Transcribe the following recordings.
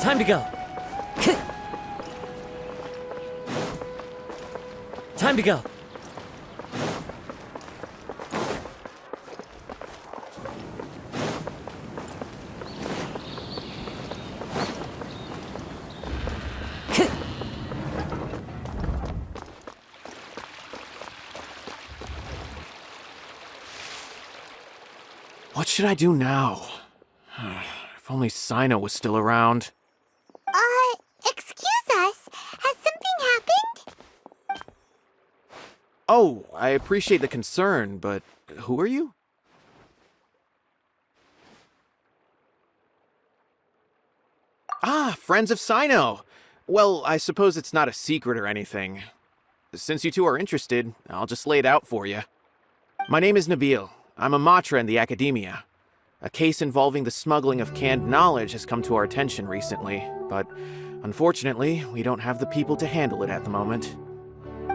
Time to go. Time to go. What should I do now? If only Cyno was still around. Excuse us. Has something happened? Oh, I appreciate the concern, but who are you? Ah, friends of Cyno! Well, I suppose it's not a secret or anything. Since you two are interested, I'll just lay it out for you. My name is Nabil. I'm a Matra in the Academia. A case involving the smuggling of canned knowledge has come to our attention recently, but unfortunately, we don't have the people to handle it at the moment.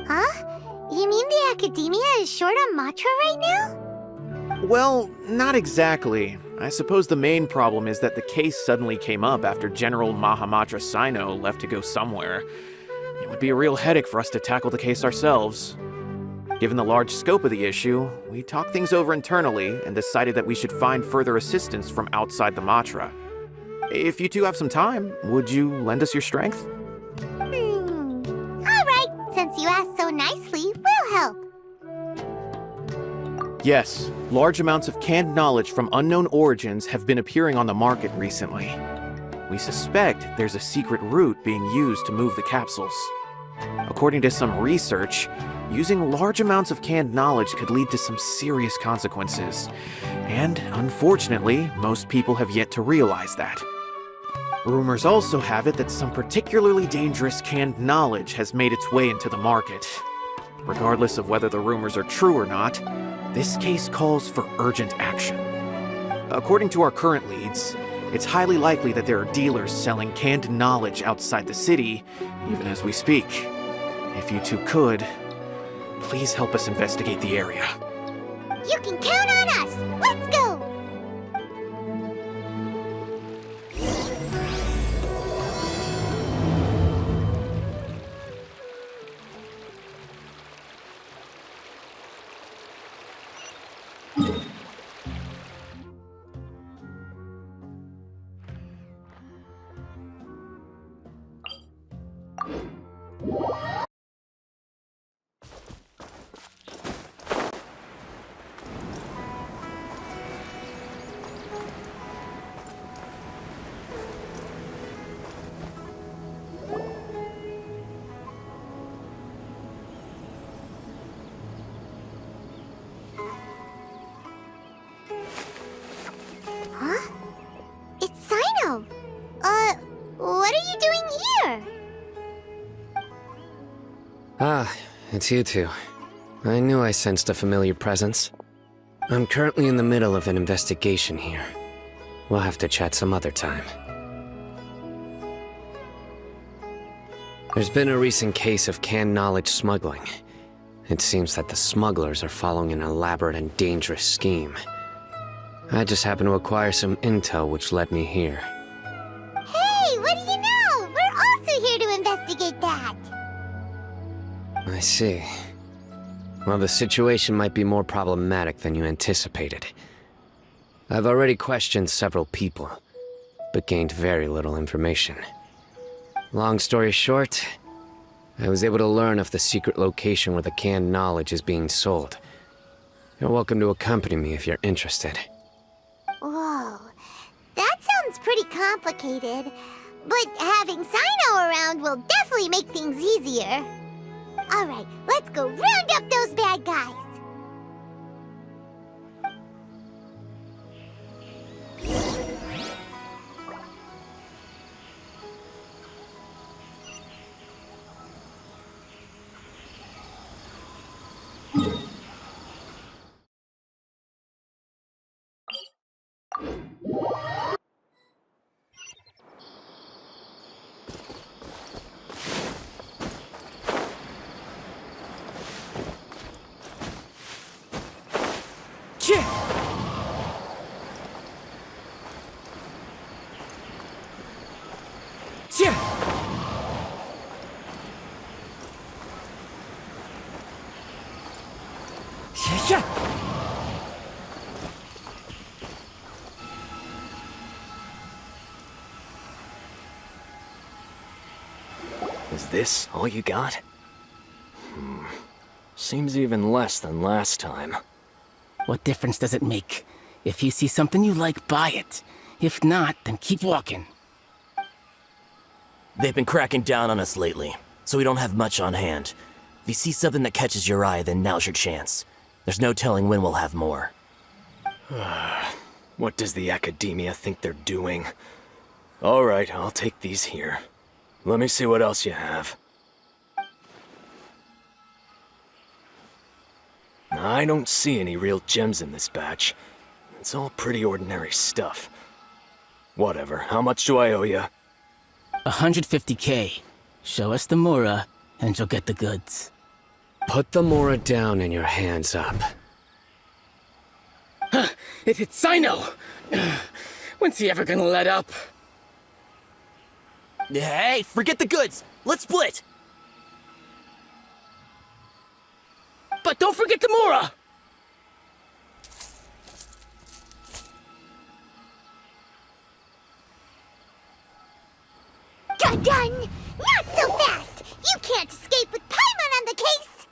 Huh? You mean the Academia is short on Matra right now? Well, not exactly. I suppose the main problem is that the case suddenly came up after General Mahamatra Cyno left to go somewhere. It would be a real headache for us to tackle the case ourselves. Given the large scope of the issue, we talked things over internally and decided that we should find further assistance from outside the Matra. If you two have some time, would you lend us your strength? Alright, since you asked so nicely, we'll help. Yes, large amounts of canned knowledge from unknown origins have been appearing on the market recently. We suspect there's a secret route being used to move the capsules. According to some research, using large amounts of canned knowledge could lead to some serious consequences. And, unfortunately, most people have yet to realize that. Rumors also have it that some particularly dangerous canned knowledge has made its way into the market. Regardless of whether the rumors are true or not, this case calls for urgent action. According to our current leads, it's highly likely that there are dealers selling canned knowledge outside the city, even as we speak. If you two could, please help us investigate the area. You can count on us! Let's go! Huh? It's Cyno! What are you doing here? Ah, it's you two. I knew I sensed a familiar presence. I'm currently in the middle of an investigation here. We'll have to chat some other time. There's been a recent case of canned knowledge smuggling. It seems that the smugglers are following an elaborate and dangerous scheme. I just happened to acquire some intel which led me here. Hey, what do you know? We're also here to investigate that! I see. Well, the situation might be more problematic than you anticipated. I've already questioned several people, but gained very little information. Long story short, I was able to learn of the secret location where the canned knowledge is being sold. You're welcome to accompany me if you're interested. Whoa, that sounds pretty complicated. But having Cyno around will definitely make things easier. Alright, let's go round up those bad guys! Is this all you got? Seems even less than last time. What difference does it make? If you see something you like, buy it. If not, then keep walking. They've been cracking down on us lately, so we don't have much on hand. If you see something that catches your eye, then now's your chance. There's no telling when we'll have more. What does the Academia think they're doing? Alright, I'll take these here. Let me see what else you have. I don't see any real gems in this batch. It's all pretty ordinary stuff. Whatever, how much do I owe you? 150K. Show us the Mora, and you'll get the goods. Put the Mora down and your hands up. It's Cyno! When's he ever gonna let up? Hey, forget the goods! Let's split! But don't forget the Mora! Done! Not so fast! You can't escape with Paimon on the case!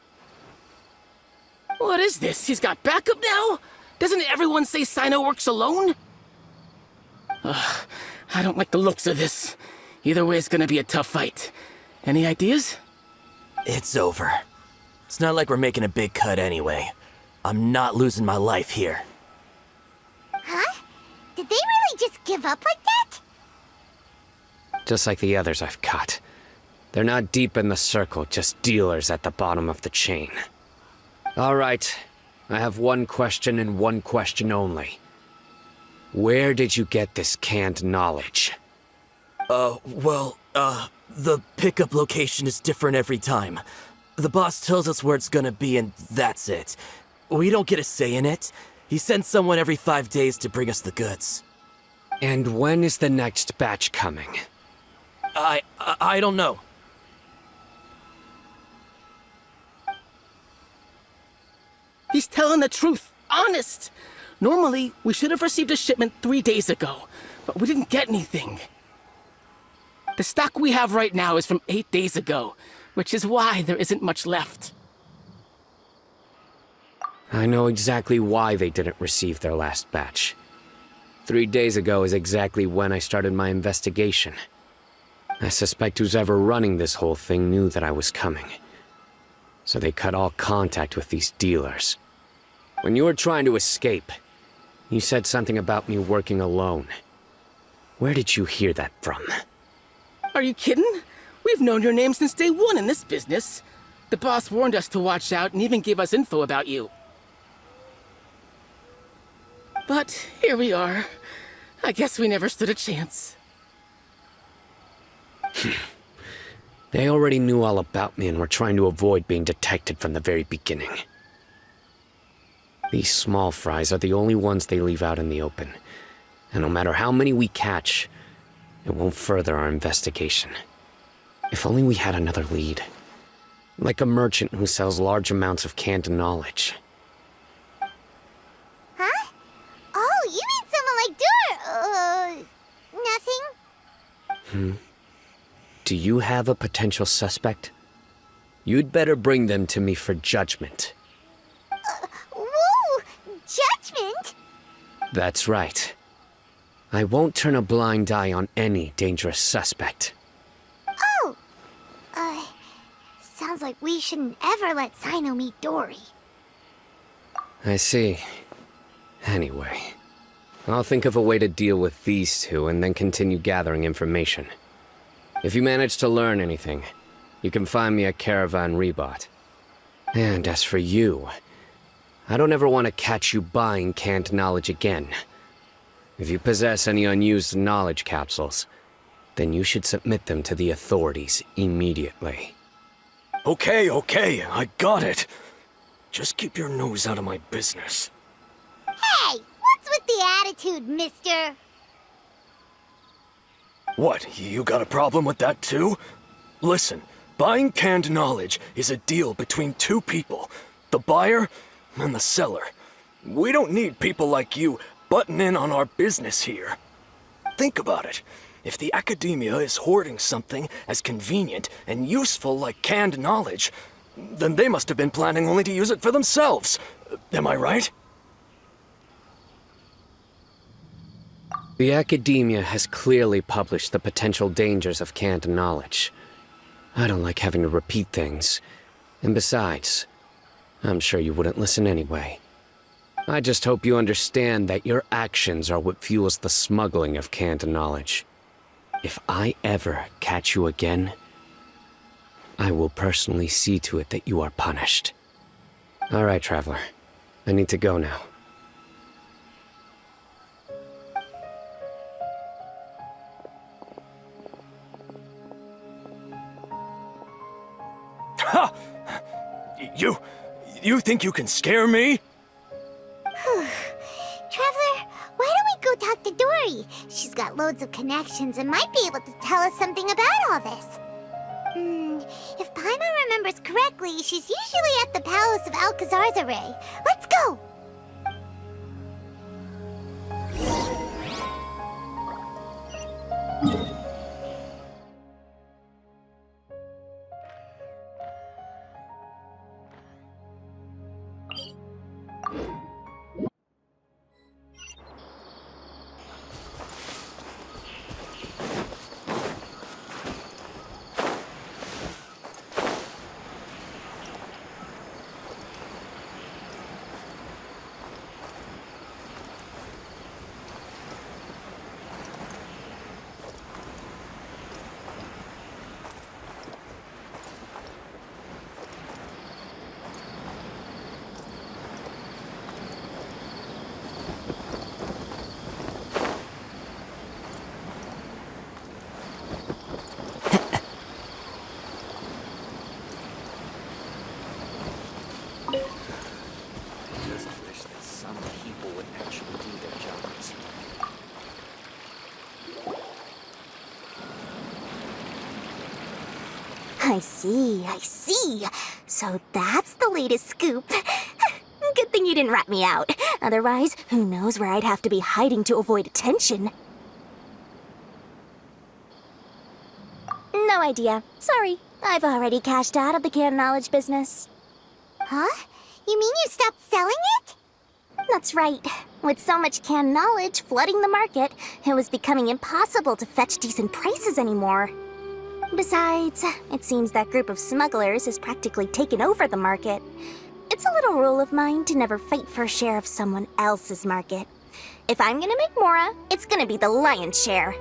What is this? He's got backup now? Doesn't everyone say Cyno works alone? I don't like the looks of this. Either way, it's gonna be a tough fight. Any ideas? It's over. It's not like we're making a big cut anyway. I'm not losing my life here. Huh? Did they really just give up like that? Just like the others I've caught. They're not deep in the circle, just dealers at the bottom of the chain. All right, I have one question and one question only. Where did you get this canned knowledge? The pickup location is different every time. The boss tells us where it's gonna be and that's it. We don't get a say in it. He sends someone every 5 days to bring us the goods. And when is the next batch coming? I don't know. He's telling the truth. Honest. Normally, we should have received a shipment 3 days ago, but we didn't get anything. The stock we have right now is from 8 days ago, which is why there isn't much left. I know exactly why they didn't receive their last batch. 3 days ago is exactly when I started my investigation. I suspect who's ever running this whole thing knew that I was coming. So they cut all contact with these dealers. When you were trying to escape, you said something about me working alone. Where did you hear that from? Are you kidding? We've known your name since day one in this business. The boss warned us to watch out and even gave us info about you. But here we are. I guess we never stood a chance. They already knew all about me and were trying to avoid being detected from the very beginning. These small fries are the only ones they leave out in the open. And no matter how many we catch, it won't further our investigation. If only we had another lead. Like a merchant who sells large amounts of canned knowledge. Huh? Oh, you mean someone like nothing? Do you have a potential suspect? You'd better bring them to me for judgment. Whoa! Judgment? That's right. I won't turn a blind eye on any dangerous suspect. Oh! Sounds like we shouldn't ever let Cyno meet Dory. I see. Anyway, I'll think of a way to deal with these two and then continue gathering information. If you manage to learn anything, you can find me at Caravan Rebot. And as for you, I don't ever want to catch you buying canned knowledge again. If you possess any unused knowledge capsules, then you should submit them to the authorities immediately. Okay, I got it. Just keep your nose out of my business. Hey! What's with the attitude, mister? What, you got a problem with that too? Listen, buying canned knowledge is a deal between two people, the buyer and the seller. We don't need people like you butting in on our business here. Think about it. If the academia is hoarding something as convenient and useful like canned knowledge, then they must have been planning only to use it for themselves. Am I right? The academia has clearly published the potential dangers of canned knowledge. I don't like having to repeat things. And besides, I'm sure you wouldn't listen anyway. I just hope you understand that your actions are what fuels the smuggling of canned knowledge. If I ever catch you again, I will personally see to it that you are punished. All right, Traveler. I need to go now. Ha! You think you can scare me? Traveler, why don't we go talk to Dory? She's got loads of connections and might be able to tell us something about all this. If Paimon remembers correctly, she's usually at the Palace of Alcazar's Array. Let's go! I see. So that's the latest scoop. Good thing you didn't rat me out. Otherwise, who knows where I'd have to be hiding to avoid attention. No idea. Sorry. I've already cashed out of the canned knowledge business. Huh? You mean you stopped selling it? That's right. With so much canned knowledge flooding the market, it was becoming impossible to fetch decent prices anymore. Besides, it seems that group of smugglers has practically taken over the market. It's a little rule of mine to never fight for a share of someone else's market. If I'm gonna make Mora, it's gonna be the lion's share.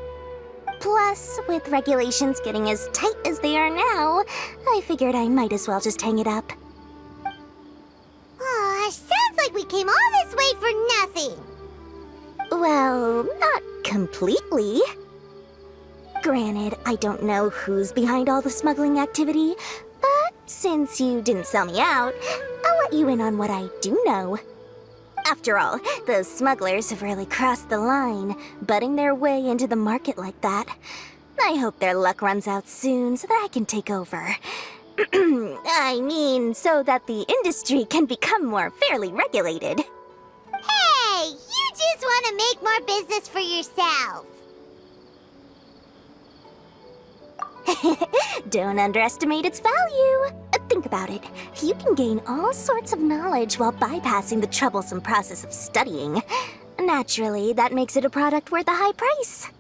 Plus, with regulations getting as tight as they are now, I figured I might as well just hang it up. Sounds like we came all this way for nothing. Well, not completely. Granted, I don't know who's behind all the smuggling activity, but since you didn't sell me out, I'll let you in on what I do know. After all, those smugglers have really crossed the line, butting their way into the market like that. I hope their luck runs out soon so that I can take over. I mean, so that the industry can become more fairly regulated. Hey, you just want to make more business for yourself. Don't underestimate its value. Think about it. You can gain all sorts of knowledge while bypassing the troublesome process of studying. Naturally, that makes it a product worth a high price.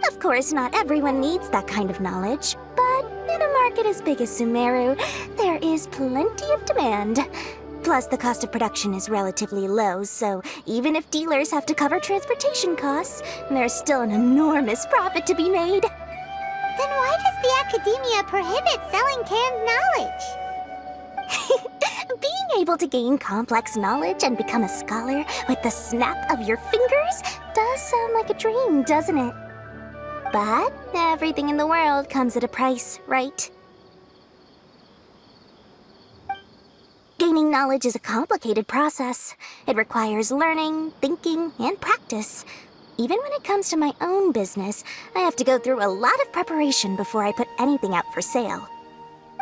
Of course, not everyone needs that kind of knowledge, but in a market as big as Sumeru, there is plenty of demand. Plus, the cost of production is relatively low, so even if dealers have to cover transportation costs, there's still an enormous profit to be made. Then why does the academia prohibit selling canned knowledge? Being able to gain complex knowledge and become a scholar with the snap of your fingers does sound like a dream, doesn't it? But everything in the world comes at a price, right? Gaining knowledge is a complicated process. It requires learning, thinking, and practice. Even when it comes to my own business, I have to go through a lot of preparation before I put anything out for sale.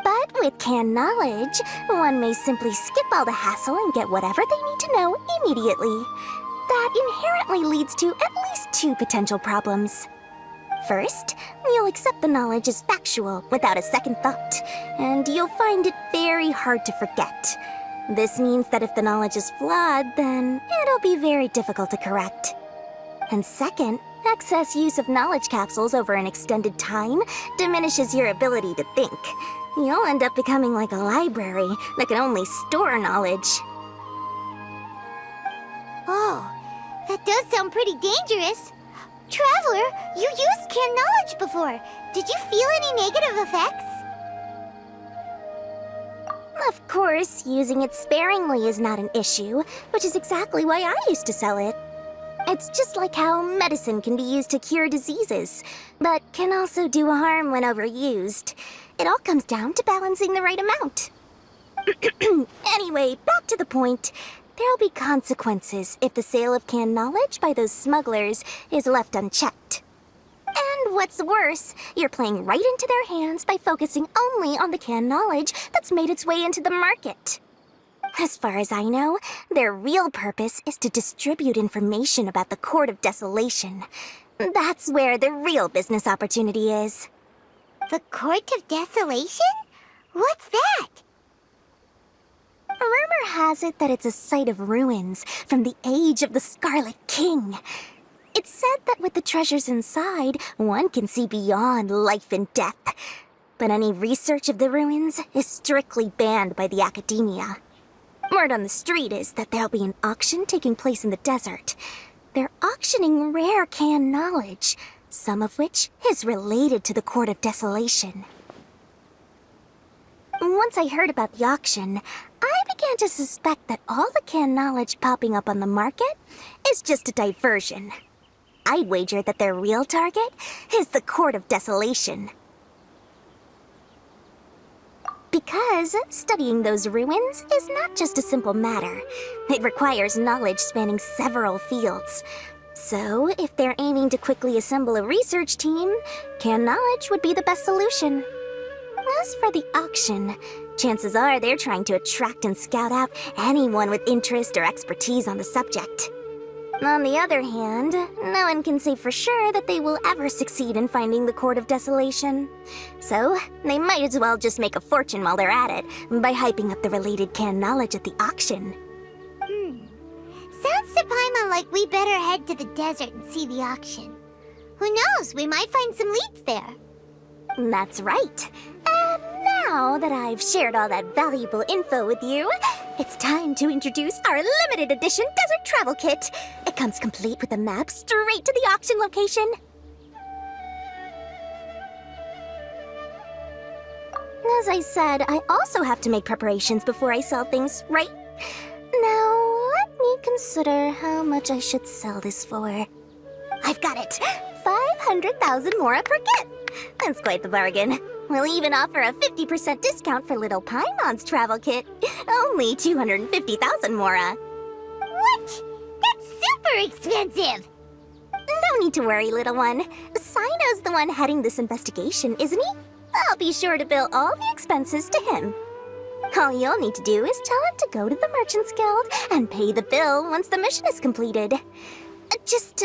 But with canned knowledge, one may simply skip all the hassle and get whatever they need to know immediately. That inherently leads to at least two potential problems. First, you'll accept the knowledge as factual without a second thought, and you'll find it very hard to forget. This means that if the knowledge is flawed, then it'll be very difficult to correct. And second, excess use of knowledge capsules over an extended time diminishes your ability to think. You'll end up becoming like a library that can only store knowledge. Oh, that does sound pretty dangerous. Traveler, you used canned knowledge before. Did you feel any negative effects? Of course, using it sparingly is not an issue, which is exactly why I used to sell it. It's just like how medicine can be used to cure diseases, but can also do harm when overused. It all comes down to balancing the right amount. Anyway, back to the point. There'll be consequences if the sale of canned knowledge by those smugglers is left unchecked. And what's worse, you're playing right into their hands by focusing only on the canned knowledge that's made its way into the market. As far as I know, their real purpose is to distribute information about the Court of Desolation. That's where the real business opportunity is. The Court of Desolation? What's that? Rumor has it that it's a site of ruins from the age of the Scarlet King. It's said that with the treasures inside, one can see beyond life and death. But any research of the ruins is strictly banned by the academia. Word on the street is that there'll be an auction taking place in the desert. They're auctioning rare canned knowledge, some of which is related to the Court of Desolation. Once I heard about the auction, I began to suspect that all the canned knowledge popping up on the market is just a diversion. I'd wager that their real target is the Court of Desolation. Because studying those ruins is not just a simple matter. It requires knowledge spanning several fields. So, if they're aiming to quickly assemble a research team, canned knowledge would be the best solution. As for the auction, chances are they're trying to attract and scout out anyone with interest or expertise on the subject. On the other hand, no one can say for sure that they will ever succeed in finding the Court of Desolation. So, they might as well just make a fortune while they're at it by hyping up the related canned knowledge at the auction. Sounds to Paimon like we better head to the desert and see the auction. Who knows, we might find some leads there. That's right. And now that I've shared all that valuable info with you, it's time to introduce our limited edition desert travel kit. It comes complete with a map straight to the auction location. As I said, I also have to make preparations before I sell things, right? Now, let me consider how much I should sell this for. I've got it! 500,000 mora per kit! That's quite the bargain. We'll even offer a 50% discount for little Paimon's travel kit. Only 250,000 mora. What? That's super expensive! No need to worry, little one. Cyno's the one heading this investigation, isn't he? I'll be sure to bill all the expenses to him. All you'll need to do is tell him to go to the Merchants Guild and pay the bill once the mission is completed. Just,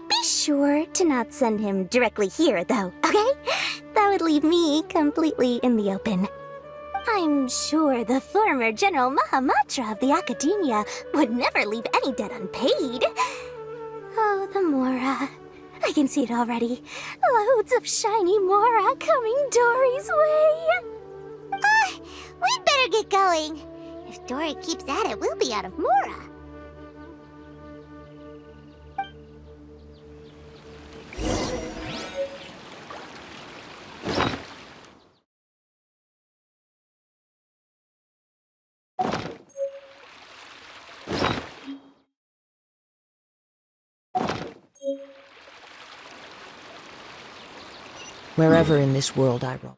be sure to not send him directly here, though, okay? That would leave me completely in the open. I'm sure the former General Mahamatra of the Academia would never leave any debt unpaid. Oh, the Mora. I can see it already. Loads of shiny Mora coming Dory's way. We'd better get going. If Dory keeps at it, we'll be out of Mora. Wherever in this world I roam.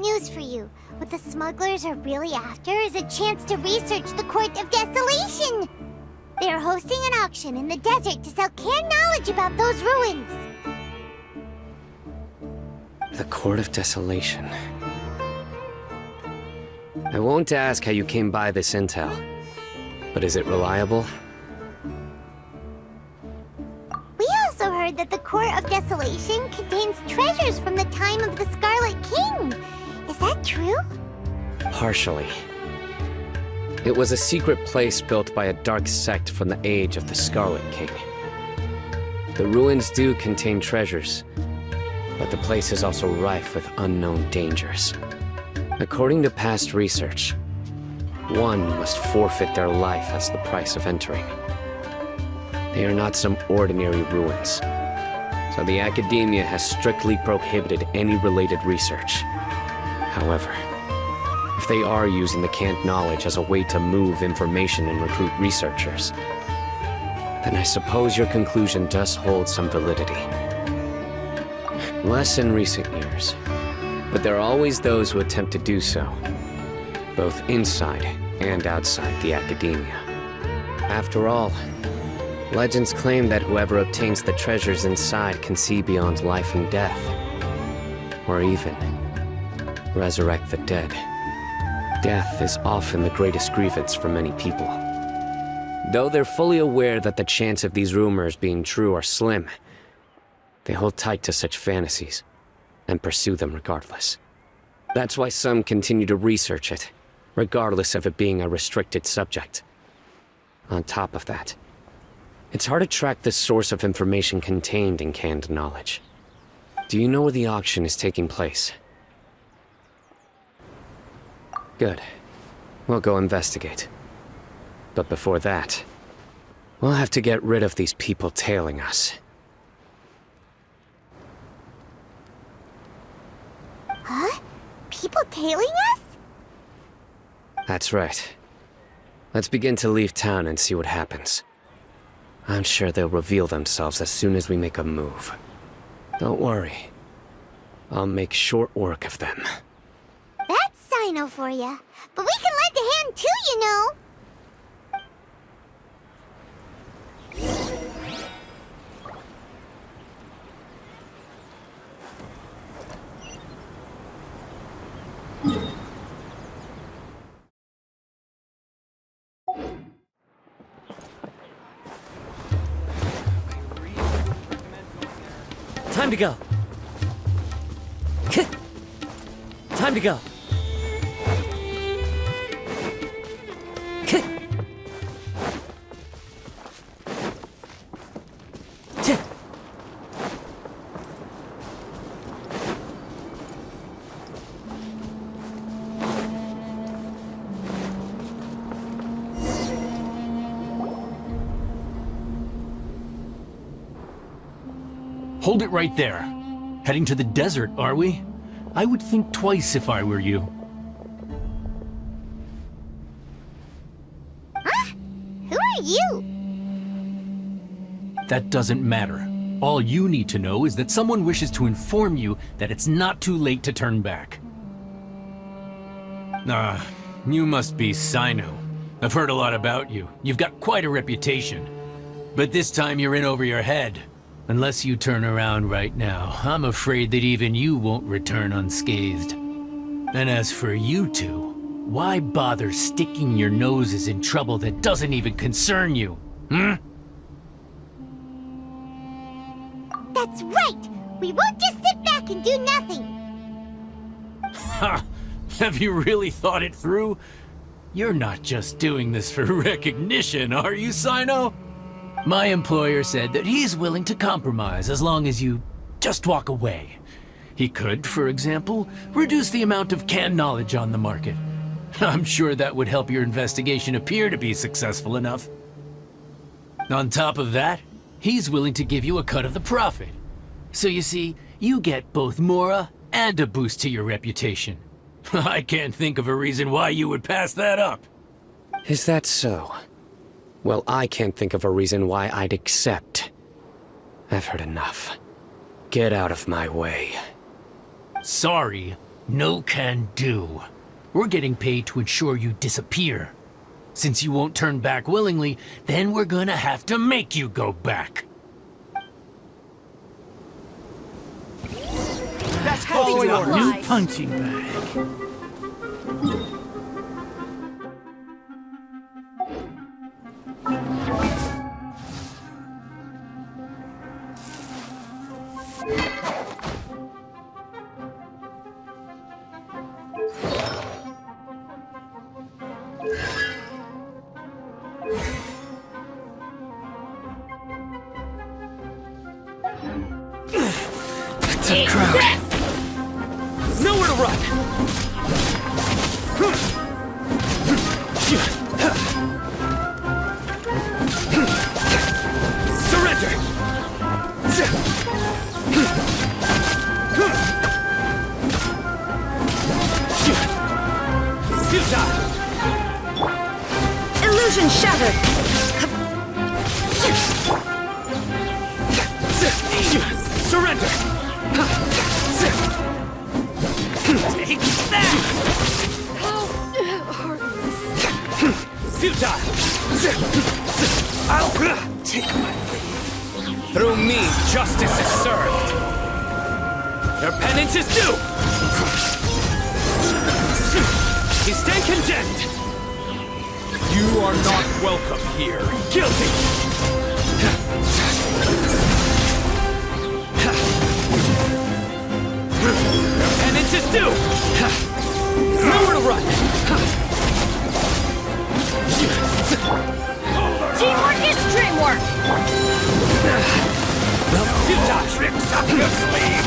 news for you. What the smugglers are really after is a chance to research the Court of Desolation. They are hosting an auction in the desert to sell canned knowledge about those ruins. The Court of Desolation. I won't ask how you came by this intel, but is it reliable? We also heard that the Court of Desolation contains treasures from the time of the Scarlet King. Is that true? Partially. It was a secret place built by a dark sect from the age of the Scarlet King. The ruins do contain treasures, but the place is also rife with unknown dangers. According to past research, one must forfeit their life as the price of entering. They are not some ordinary ruins, so the academia has strictly prohibited any related research. However, if they are using the canned knowledge as a way to move information and recruit researchers, then I suppose your conclusion does hold some validity. Less in recent years, but there are always those who attempt to do so, both inside and outside the academia. After all, legends claim that whoever obtains the treasures inside can see beyond life and death, or even resurrect the dead. Death is often the greatest grievance for many people. Though they're fully aware that the chance of these rumors being true are slim, they hold tight to such fantasies and pursue them regardless. That's why some continue to research it, regardless of it being a restricted subject. On top of that, it's hard to track the source of information contained in canned knowledge. Do you know where the auction is taking place? Good. We'll go investigate. But before that, we'll have to get rid of these people tailing us. Huh? People tailing us? That's right. Let's begin to leave town and see what happens. I'm sure they'll reveal themselves as soon as we make a move. Don't worry. I'll make short work of them. That's Cyno for ya. But we can lend a hand too, you know. Time to go. Time to go. Hold it right there. Heading to the desert, are we? I would think twice if I were you. Huh? Who are you? That doesn't matter. All you need to know is that someone wishes to inform you that it's not too late to turn back. You must be Cyno. I've heard a lot about you. You've got quite a reputation. But this time you're in over your head. Unless you turn around right now, I'm afraid that even you won't return unscathed. And as for you two, why bother sticking your noses in trouble that doesn't even concern you? That's right! We won't just sit back and do nothing! Ha! Have you really thought it through? You're not just doing this for recognition, are you, Cyno? My employer said that he's willing to compromise as long as you just walk away. He could, for example, reduce the amount of canned knowledge on the market. I'm sure that would help your investigation appear to be successful enough. On top of that, he's willing to give you a cut of the profit. So you see, you get both Mora and a boost to your reputation. I can't think of a reason why you would pass that up. Is that so? Well, I can't think of a reason why I'd accept. I've heard enough. Get out of my way. Sorry, No can do. We're getting paid to ensure you disappear. Since you won't turn back willingly, then we're gonna have to make you go back. That's how we are. New punching bag. It's a crowd. Nowhere to run! Surrender! Futile! Illusion shattered! Surrender! Take that! Futile! I'll take my leave. Through me, justice is served. Your penance is due! You stand condemned! You are not welcome here. Guilty! Your penance is due! Nowhere to run! Teamwork is dreamwork! Futile tricks up your sleeve!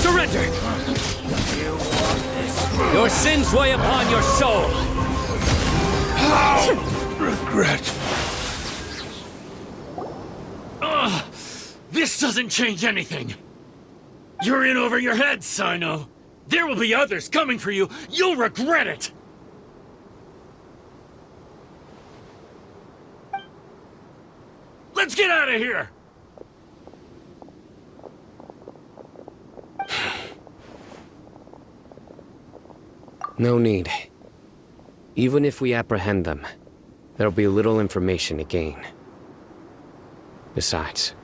Surrender! You want this? Your sins weigh upon your soul! Regret. This doesn't change anything. You're in over your head, Cyno. There will be others coming for you. You'll regret it. Let's get out of here. No need. Even if we apprehend them, there'll be little information to gain. Besides,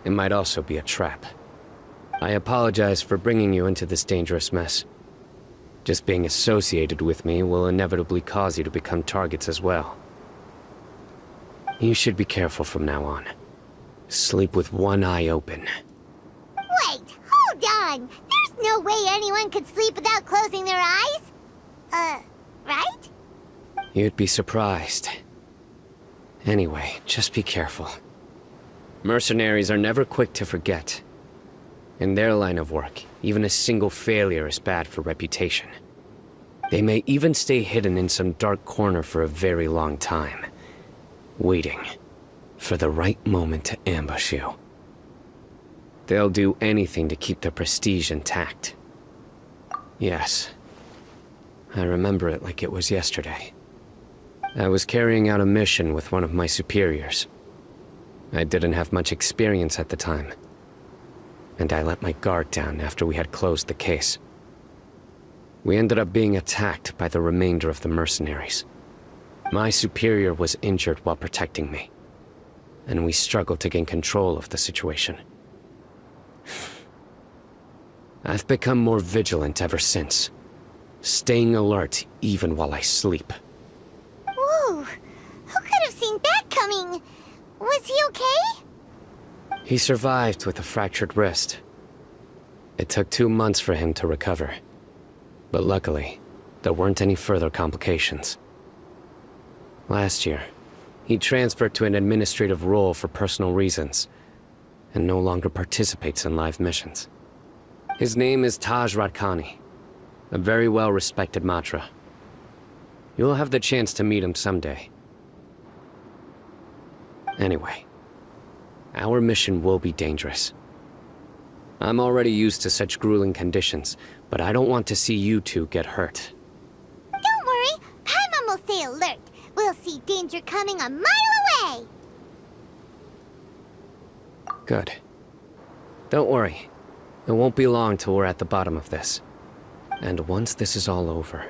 it might also be a trap. I apologize for bringing you into this dangerous mess. Just being associated with me will inevitably cause you to become targets as well. You should be careful from now on. Sleep with one eye open. Wait, hold on! There's no way anyone could sleep without closing their eyes? Right? You'd be surprised. Anyway, just be careful. Mercenaries are never quick to forget. In their line of work, even a single failure is bad for reputation. They may even stay hidden in some dark corner for a very long time, waiting for the right moment to ambush you. They'll do anything to keep their prestige intact. Yes, I remember it like it was yesterday. I was carrying out a mission with one of my superiors. I didn't have much experience at the time, and I let my guard down after we had closed the case. We ended up being attacked by the remainder of the mercenaries. My superior was injured while protecting me, and we struggled to gain control of the situation. I've become more vigilant ever since, staying alert even while I sleep. Whoa! Who could have seen that coming? Was he okay? He survived with a fractured wrist. It took 2 months for him to recover. But luckily, there weren't any further complications. Last year, he transferred to an administrative role for personal reasons, and no longer participates in live missions. His name is Taj Radkani, a very well-respected Matra. You'll have the chance to meet him someday. Anyway, our mission will be dangerous. I'm already used to such grueling conditions, but I don't want to see you two get hurt. Don't worry, Paimon will stay alert. We'll see danger coming a mile away. Good. Don't worry. It won't be long till we're at the bottom of this. And once this is all over,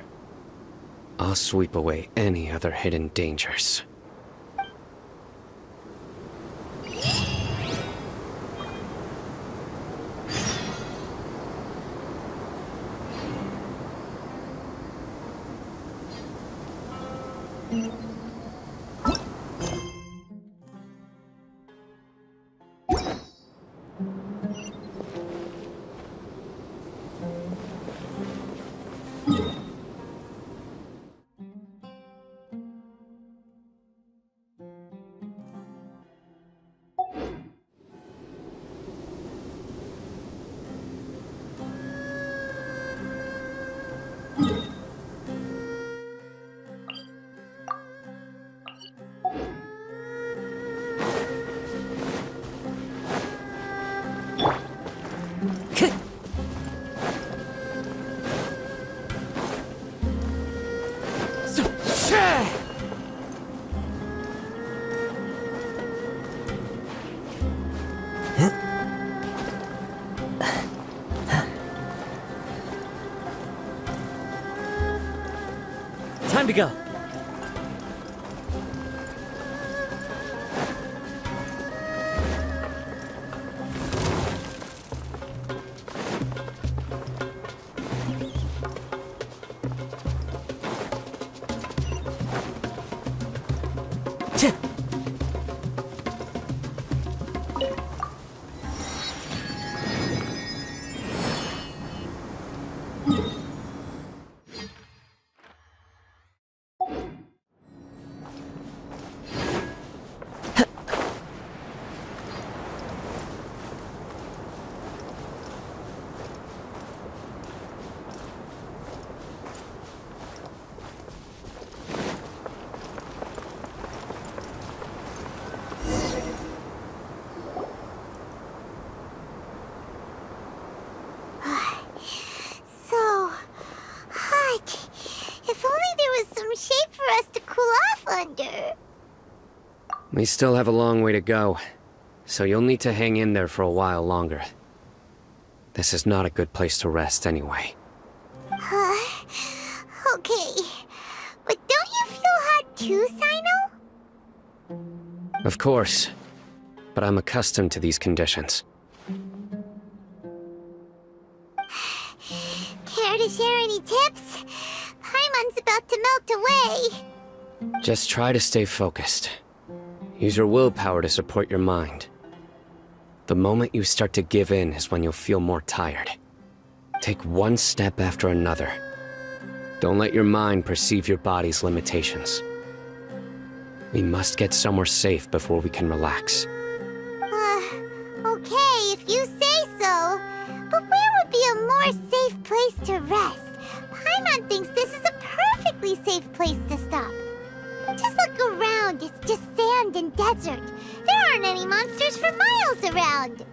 I'll sweep away any other hidden dangers. Time to go. We still have a long way to go, so you'll need to hang in there for a while longer. This is not a good place to rest anyway. Okay. But don't you feel hot too, Cyno? Of course, but I'm accustomed to these conditions. Care to share any tips? Paimon's about to melt away. Just try to stay focused. Use your willpower to support your mind. The moment you start to give in is when you'll feel more tired. Take one step after another. Don't let your mind perceive your body's limitations. We must get somewhere safe before we can relax. Okay, if you say so. But where would be a more safe place to rest? Paimon thinks this is a perfectly safe place to stop. Just look around, it's just sand and desert. There aren't any monsters for miles around.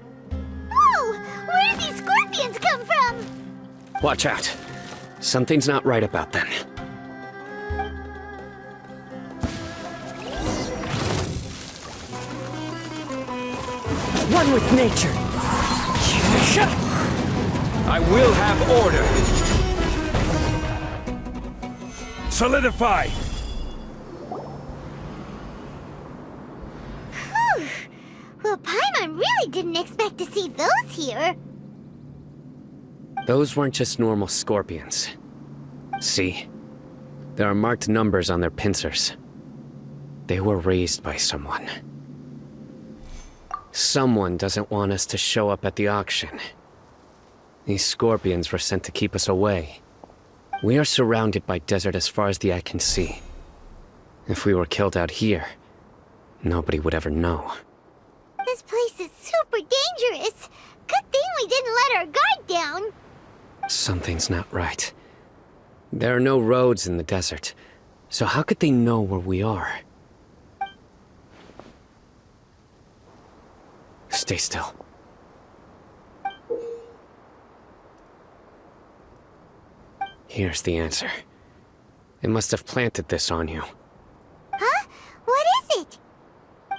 Whoa! Where did these scorpions come from? Watch out. Something's not right about them. One with nature. I will have order. Solidify! Well, Paimon really didn't expect to see those here. Those weren't just normal scorpions. See? There are marked numbers on their pincers. They were raised by someone. Someone doesn't want us to show up at the auction. These scorpions were sent to keep us away. We are surrounded by desert as far as the eye can see. If we were killed out here, nobody would ever know. This place is super dangerous. Good thing we didn't let our guard down. Something's not right. There are no roads in the desert, so how could they know where we are? Stay still. Here's the answer. It must have planted this on you. Huh? What is it?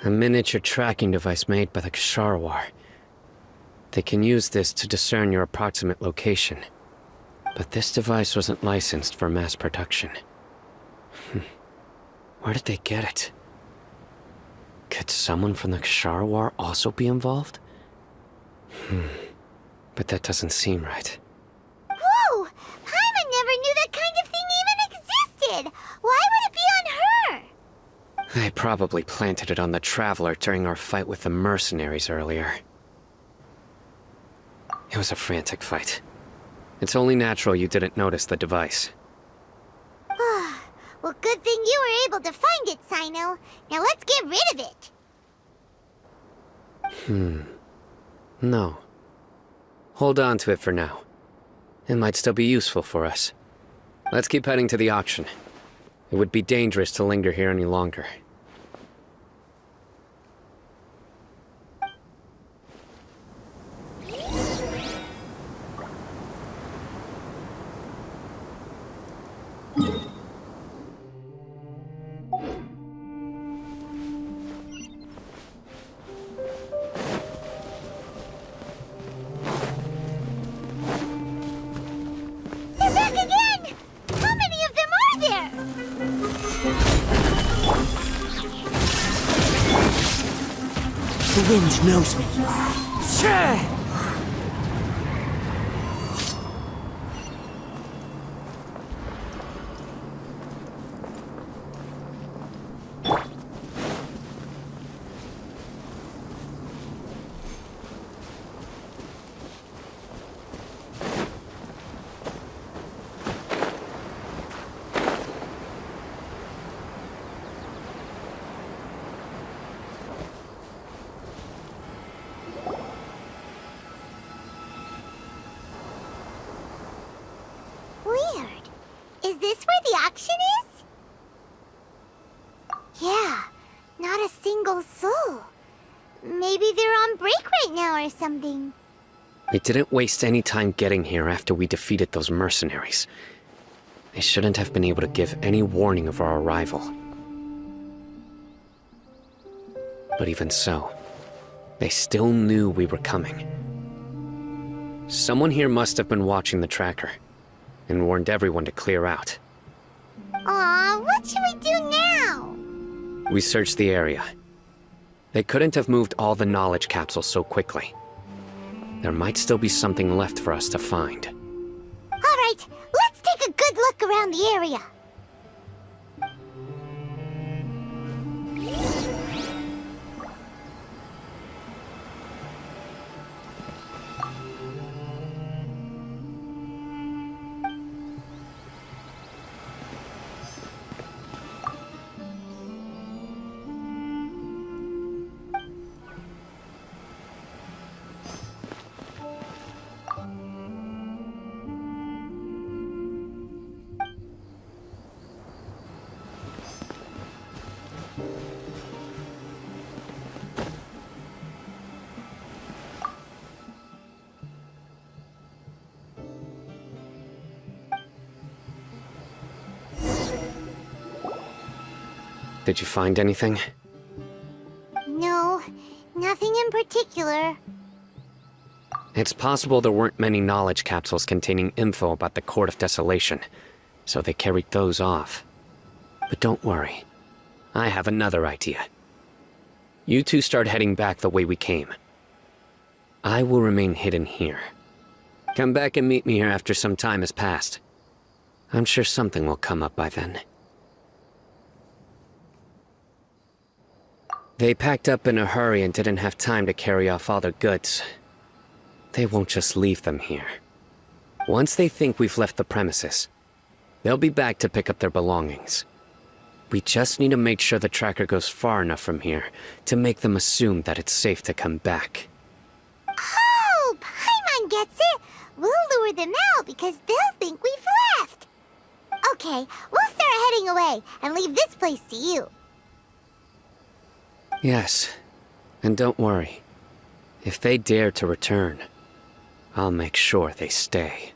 A miniature tracking device made by the Ksharawar. They can use this to discern your approximate location. But this device wasn't licensed for mass production. Where did they get it? Could someone from the Kshar War also be involved? But that doesn't seem right. Whoa! Paimon never knew that kind of thing even existed! Why would it be on her? They probably planted it on the Traveler during our fight with the mercenaries earlier. It was a frantic fight. It's only natural you didn't notice the device. Well, good thing you were able to find it, Cyno. Now let's get rid of it. No. Hold on to it for now. It might still be useful for us. Let's keep heading to the auction. It would be dangerous to linger here any longer. They're back again! How many of them are there? The wind knows me. Sheh! Weird. Is this where the auction is? Yeah, not a single soul. Maybe they're on break right now or something. We didn't waste any time getting here after we defeated those mercenaries. They shouldn't have been able to give any warning of our arrival. But even so, they still knew we were coming. Someone here must have been watching the tracker and warned everyone to clear out. Aw, what should we do now? We searched the area. They couldn't have moved all the knowledge capsules so quickly. There might still be something left for us to find. All right, let's take a good look around the area. Did you find anything? No, nothing in particular. It's possible there weren't many knowledge capsules containing info about the Court of Desolation, so they carried those off. But don't worry. I have another idea. You two start heading back the way we came. I will remain hidden here. Come back and meet me here after some time has passed. I'm sure something will come up by then. They packed up in a hurry and didn't have time to carry off all their goods. They won't just leave them here. Once they think we've left the premises, they'll be back to pick up their belongings. We just need to make sure the tracker goes far enough from here to make them assume that it's safe to come back. Oh, Paimon gets it. We'll lure them out because they'll think we've left. Okay, we'll start heading away and leave this place to you. Yes, and don't worry. If they dare to return, I'll make sure they stay.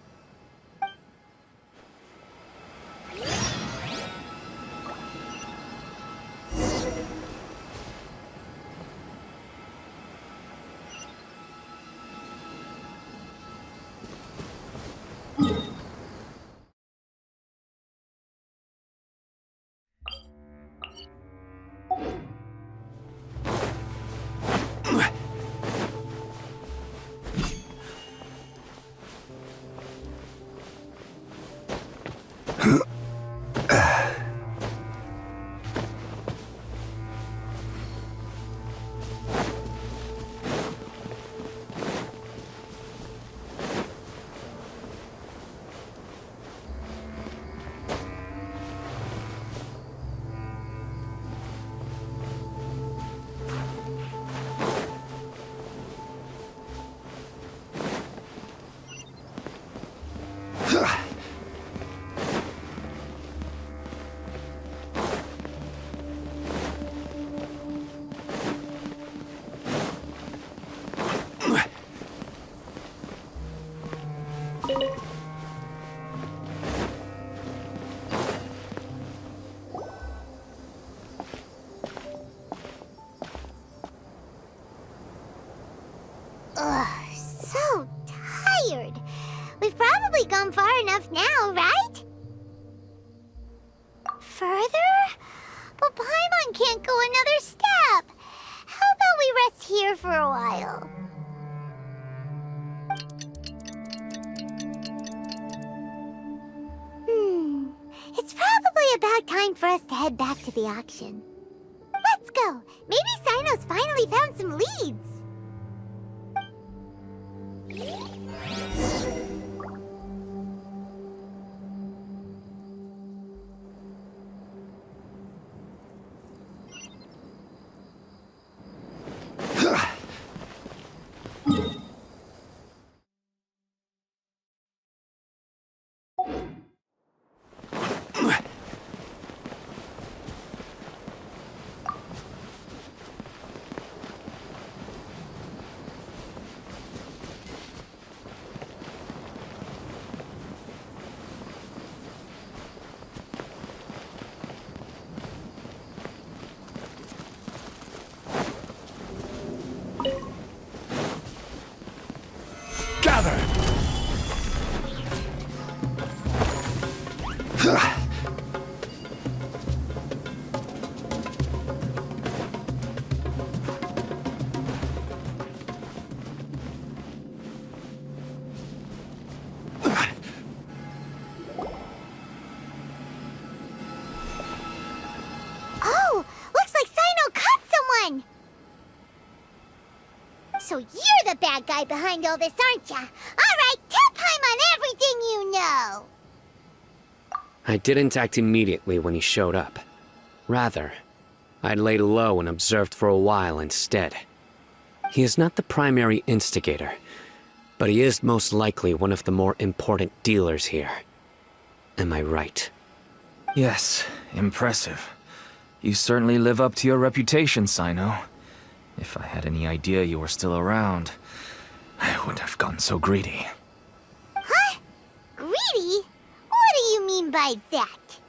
probably gone far enough now, right? Further? But Paimon can't go another step. How about we rest here for a while? It's probably about time for us to head back to the auction. Let's go. Maybe Cyno's finally found some leads. Gather! Oh, looks like Cyno caught someone! So you're the bad guy behind all this, aren't ya? Alright, tell Paimon everything you know! I didn't act immediately when he showed up. Rather, I laid low and observed for a while instead. He is not the primary instigator, but he is most likely one of the more important dealers here. Am I right? Yes, impressive. You certainly live up to your reputation, Cyno. If I had any idea you were still around, I wouldn't have gotten so greedy. Huh? Greedy? What do you mean by that?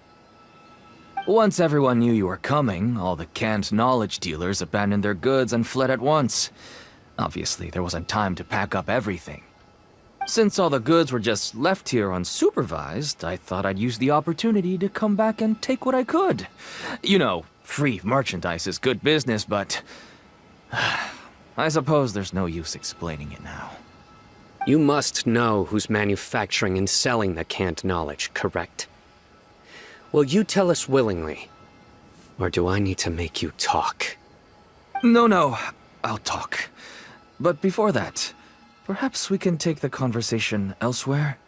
Once everyone knew you were coming, all the canned knowledge dealers abandoned their goods and fled at once. Obviously, there wasn't time to pack up everything. Since all the goods were just left here unsupervised, I thought I'd use the opportunity to come back and take what I could. You know, free merchandise is good business, but I suppose there's no use explaining it now. You must know who's manufacturing and selling the canned knowledge, correct? Will you tell us willingly? Or do I need to make you talk? No, I'll talk. But before that, perhaps we can take the conversation elsewhere?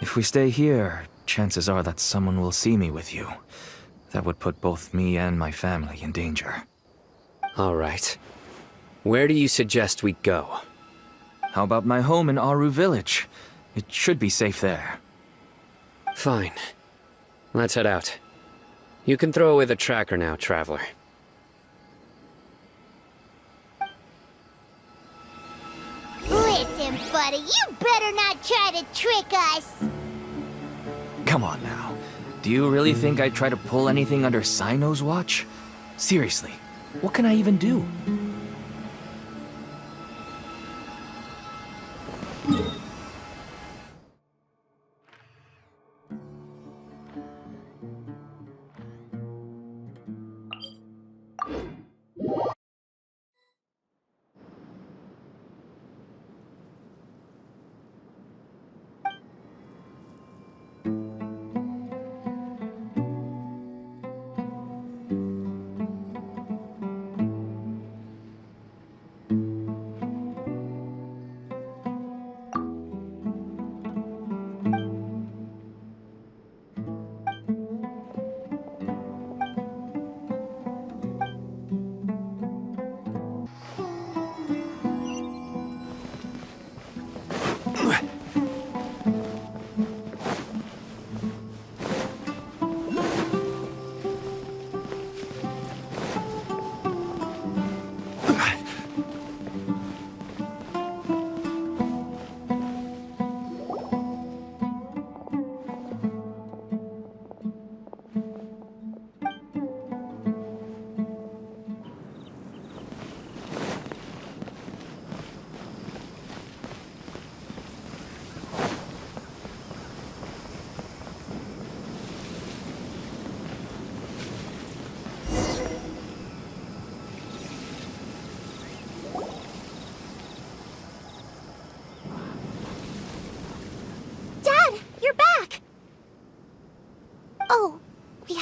If we stay here, chances are that someone will see me with you. That would put both me and my family in danger. All right. Where do you suggest we go? How about my home in Aru Village? It should be safe there. Fine. Let's head out. You can throw away the tracker now, traveler. Listen, buddy, you better not try to trick us! Come on now. Do you really think I'd try to pull anything under Cyno's watch? Seriously, what can I even do?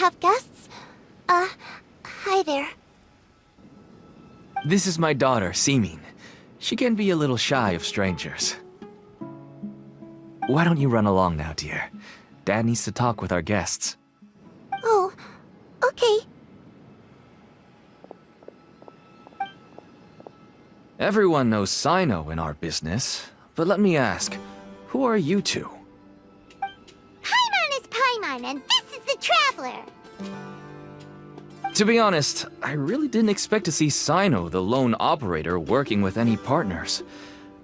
have guests? Hi there. This is my daughter, Simin. She can be a little shy of strangers. Why don't you run along now, dear? Dad needs to talk with our guests. Oh, okay. Everyone knows Cyno in our business, but let me ask, who are you two? Paimon is Paimon, and this is the Traveler. To be honest, I really didn't expect to see Cyno, the lone operator, working with any partners.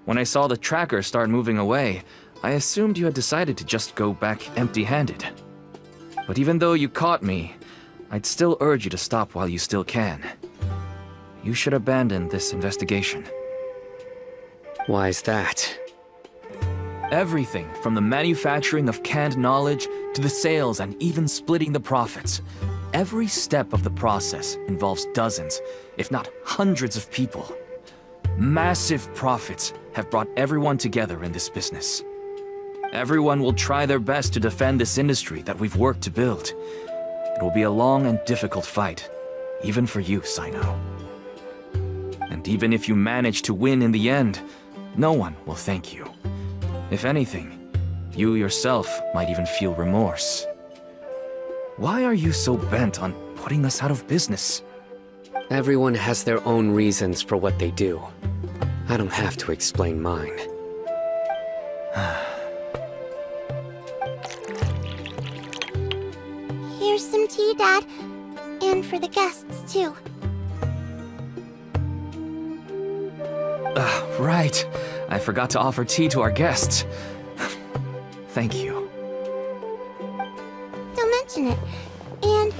When I saw the tracker start moving away, I assumed you had decided to just go back empty-handed. But even though you caught me, I'd still urge you to stop while you still can. You should abandon this investigation. Why is that? Everything from the manufacturing of canned knowledge to the sales and even splitting the profits. Every step of the process involves dozens, if not hundreds of people. Massive profits have brought everyone together in this business. Everyone will try their best to defend this industry that we've worked to build. It will be a long and difficult fight, even for you, Cyno. And even if you manage to win in the end, no one will thank you. If anything, you yourself might even feel remorse. Why are you so bent on putting us out of business? Everyone has their own reasons for what they do. I don't have to explain mine. Here's some tea, Dad. And for the guests, too. Right. I forgot to offer tea to our guests. Thank you. Don't mention it. And,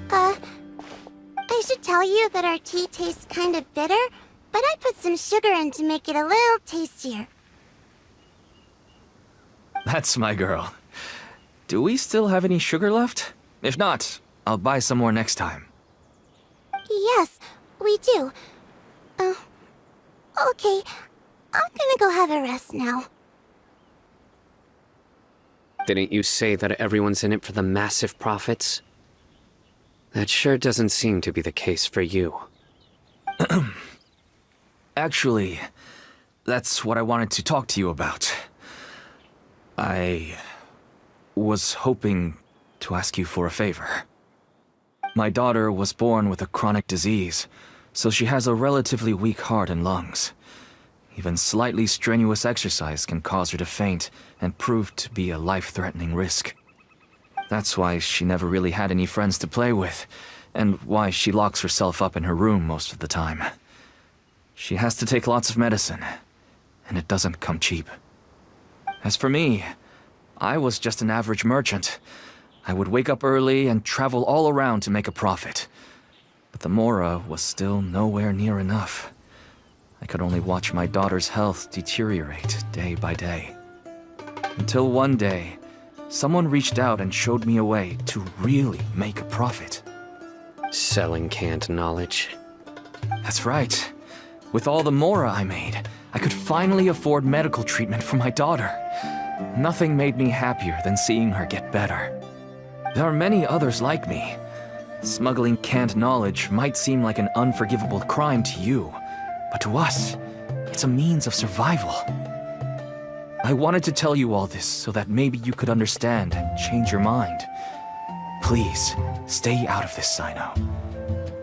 I should tell you that our tea tastes kind of bitter, but I put some sugar in to make it a little tastier. That's my girl. Do we still have any sugar left? If not, I'll buy some more next time. Yes, we do. Okay. I'm gonna go have a rest now. Didn't you say that everyone's in it for the massive profits? That sure doesn't seem to be the case for you. Actually, that's what I wanted to talk to you about. I was hoping to ask you for a favor. My daughter was born with a chronic disease, so she has a relatively weak heart and lungs. Even slightly strenuous exercise can cause her to faint and prove to be a life-threatening risk. That's why she never really had any friends to play with, and why she locks herself up in her room most of the time. She has to take lots of medicine, and it doesn't come cheap. As for me, I was just an average merchant. I would wake up early and travel all around to make a profit. But the Mora was still nowhere near enough. I could only watch my daughter's health deteriorate day by day. Until one day, someone reached out and showed me a way to really make a profit. Selling canned knowledge. That's right. With all the Mora I made, I could finally afford medical treatment for my daughter. Nothing made me happier than seeing her get better. There are many others like me. Smuggling canned knowledge might seem like an unforgivable crime to you, but to us, it's a means of survival. I wanted to tell you all this so that maybe you could understand and change your mind. Please, stay out of this, Cyno.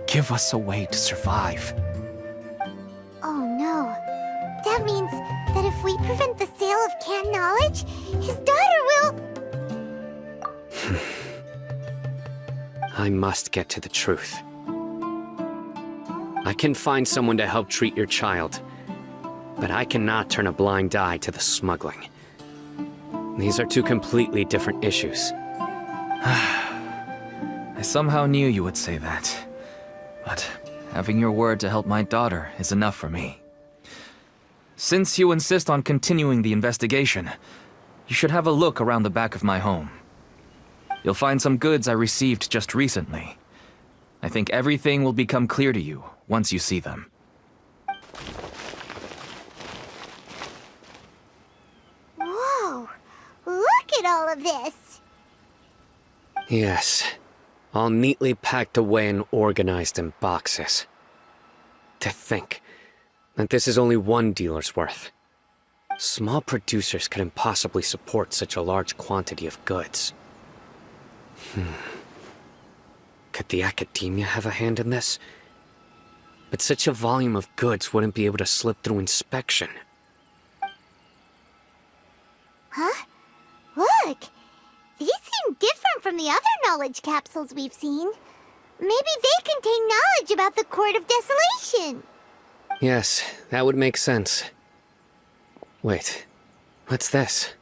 Give us a way to survive. Oh no. That means that if we prevent the sale of canned knowledge, his daughter will... I must get to the truth. I can find someone to help treat your child, but I cannot turn a blind eye to the smuggling. These are two completely different issues. I somehow knew you would say that. But having your word to help my daughter is enough for me. Since you insist on continuing the investigation, you should have a look around the back of my home. You'll find some goods I received just recently. I think everything will become clear to you once you see them. Whoa! Look at all of this! Yes. all neatly packed away and organized in boxes. To think that this is only one dealer's worth. Small producers couldn't possibly support such a large quantity of goods. Could the academia have a hand in this? But such a volume of goods wouldn't be able to slip through inspection. Huh? Look! These seem different from the other knowledge capsules we've seen. Maybe they contain knowledge about the Court of Desolation. Yes, that would make sense. Wait, what's this?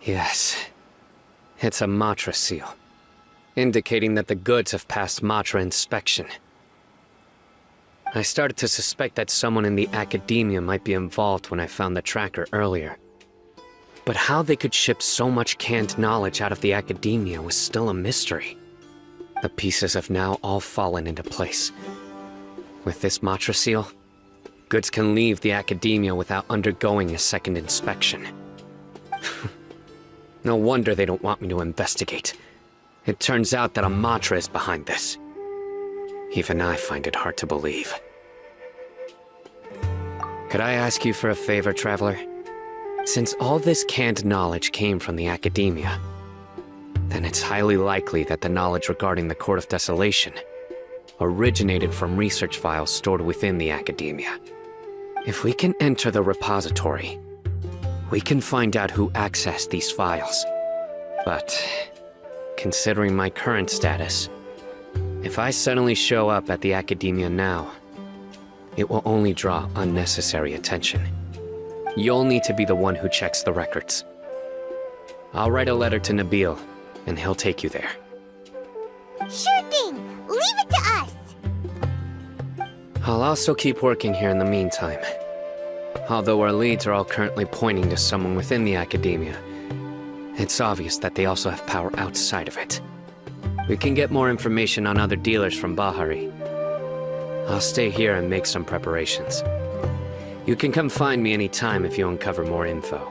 Yes, it's a Matra seal, indicating that the goods have passed Matra inspection. I started to suspect that someone in the academia might be involved when I found the tracker earlier. But how they could ship so much canned knowledge out of the academia was still a mystery. The pieces have now all fallen into place. With this Matra seal, goods can leave the academia without undergoing a second inspection. No wonder they don't want me to investigate. It turns out that a Matra is behind this. Even I find it hard to believe. Could I ask you for a favor, Traveler? Since all this canned knowledge came from the academia, then it's highly likely that the knowledge regarding the Court of Desolation originated from research files stored within the academia. If we can enter the repository, we can find out who accessed these files. But, considering my current status, if I suddenly show up at the academia now, it will only draw unnecessary attention. You'll need to be the one who checks the records. I'll write a letter to Nabil, and he'll take you there. Sure thing! Leave it to us! I'll also keep working here in the meantime. Although our leads are all currently pointing to someone within the academia, it's obvious that they also have power outside of it. We can get more information on other dealers from Bahari. I'll stay here and make some preparations. You can come find me anytime if you uncover more info.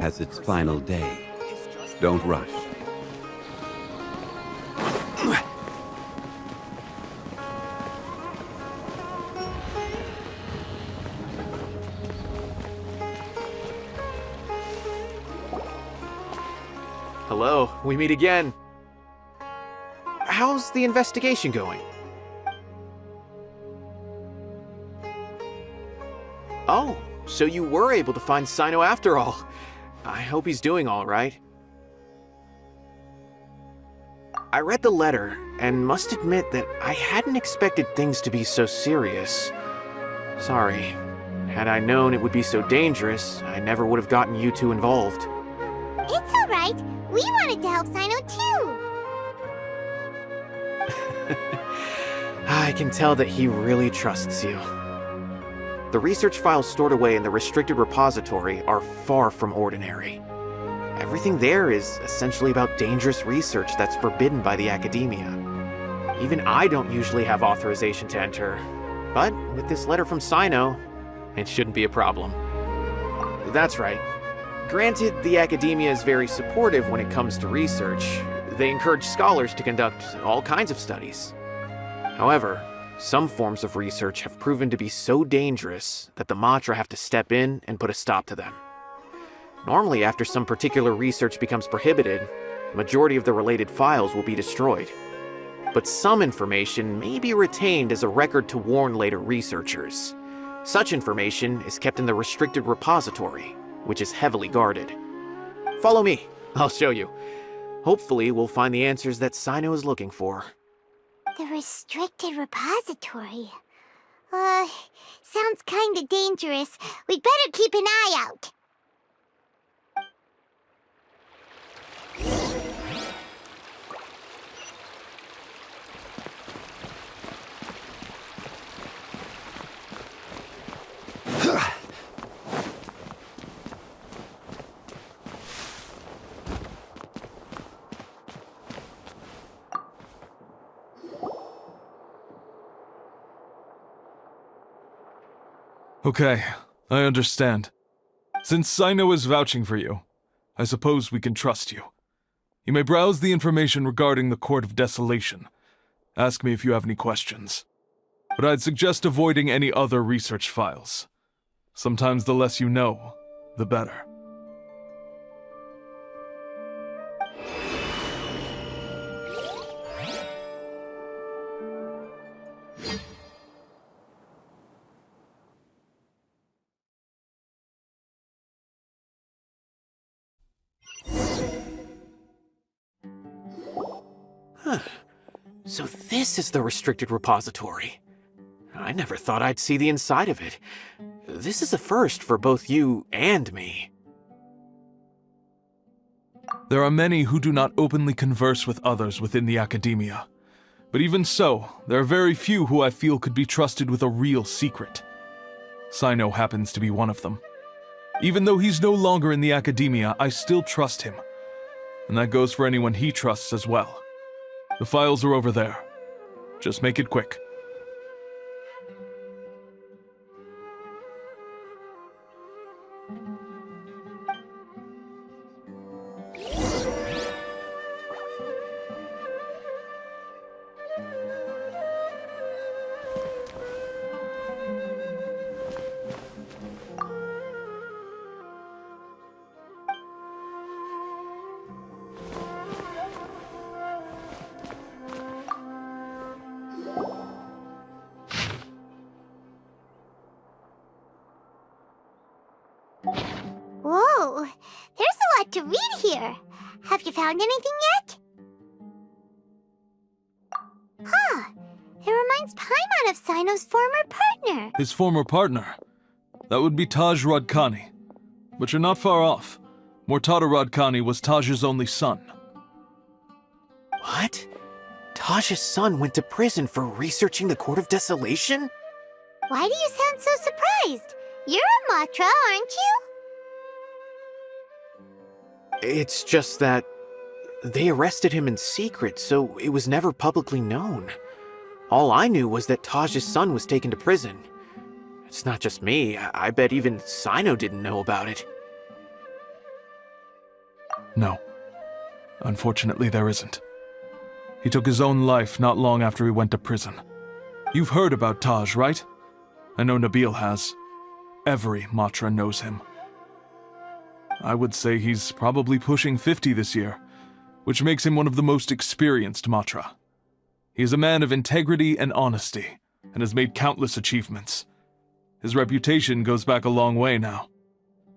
Has its final day. Don't rush. Hello, we meet again. How's the investigation going? Oh, so you were able to find Cyno after all. I hope he's doing all right. I read the letter, and must admit that I hadn't expected things to be so serious. Sorry. Had I known it would be so dangerous, I never would have gotten you two involved. It's alright. We wanted to help Cyno too. I can tell that he really trusts you. The research files stored away in the restricted repository are far from ordinary. Everything there is essentially about dangerous research that's forbidden by the academia. Even I don't usually have authorization to enter, but with this letter from Cyno, it shouldn't be a problem. That's right. Granted, the academia is very supportive when it comes to research. They encourage scholars to conduct all kinds of studies. However, some forms of research have proven to be so dangerous that the Matra have to step in and put a stop to them. Normally, after some particular research becomes prohibited, the majority of the related files will be destroyed. But some information may be retained as a record to warn later researchers. Such information is kept in the restricted repository, which is heavily guarded. Follow me, I'll show you. Hopefully, we'll find the answers that Cyno is looking for. The restricted repository. Sounds kinda dangerous. We'd better keep an eye out. Okay, I understand. Since Cyno is vouching for you, I suppose we can trust you. You may browse the information regarding the Court of Desolation. Ask me if you have any questions. But I'd suggest avoiding any other research files. Sometimes the less you know, the better. So this is the restricted repository. I never thought I'd see the inside of it. This is a first for both you and me. There are many who do not openly converse with others within the academia. But even so, there are very few who I feel could be trusted with a real secret. Cyno happens to be one of them. Even though he's no longer in the academia, I still trust him. And that goes for anyone he trusts as well. The files are over there. Just make it quick. Whoa, there's a lot to read here. Have you found anything yet? Huh, it reminds Paimon of Cyno's former partner. His former partner? That would be Taj Radkani. But you're not far off. Mortada Radkani was Taj's only son. What? Taj's son went to prison for researching the Court of Desolation? Why do you sound so surprised? You're a Matra, aren't you? It's just that they arrested him in secret, so it was never publicly known. All I knew was that Taj's son was taken to prison. It's not just me. I bet even Cyno didn't know about it. No. Unfortunately, there isn't. He took his own life not long after he went to prison. You've heard about Taj, right? I know Nabil has. Every Matra knows him. I would say he's probably pushing 50 this year, which makes him one of the most experienced Matra. He is a man of integrity and honesty, and has made countless achievements. His reputation goes back a long way now.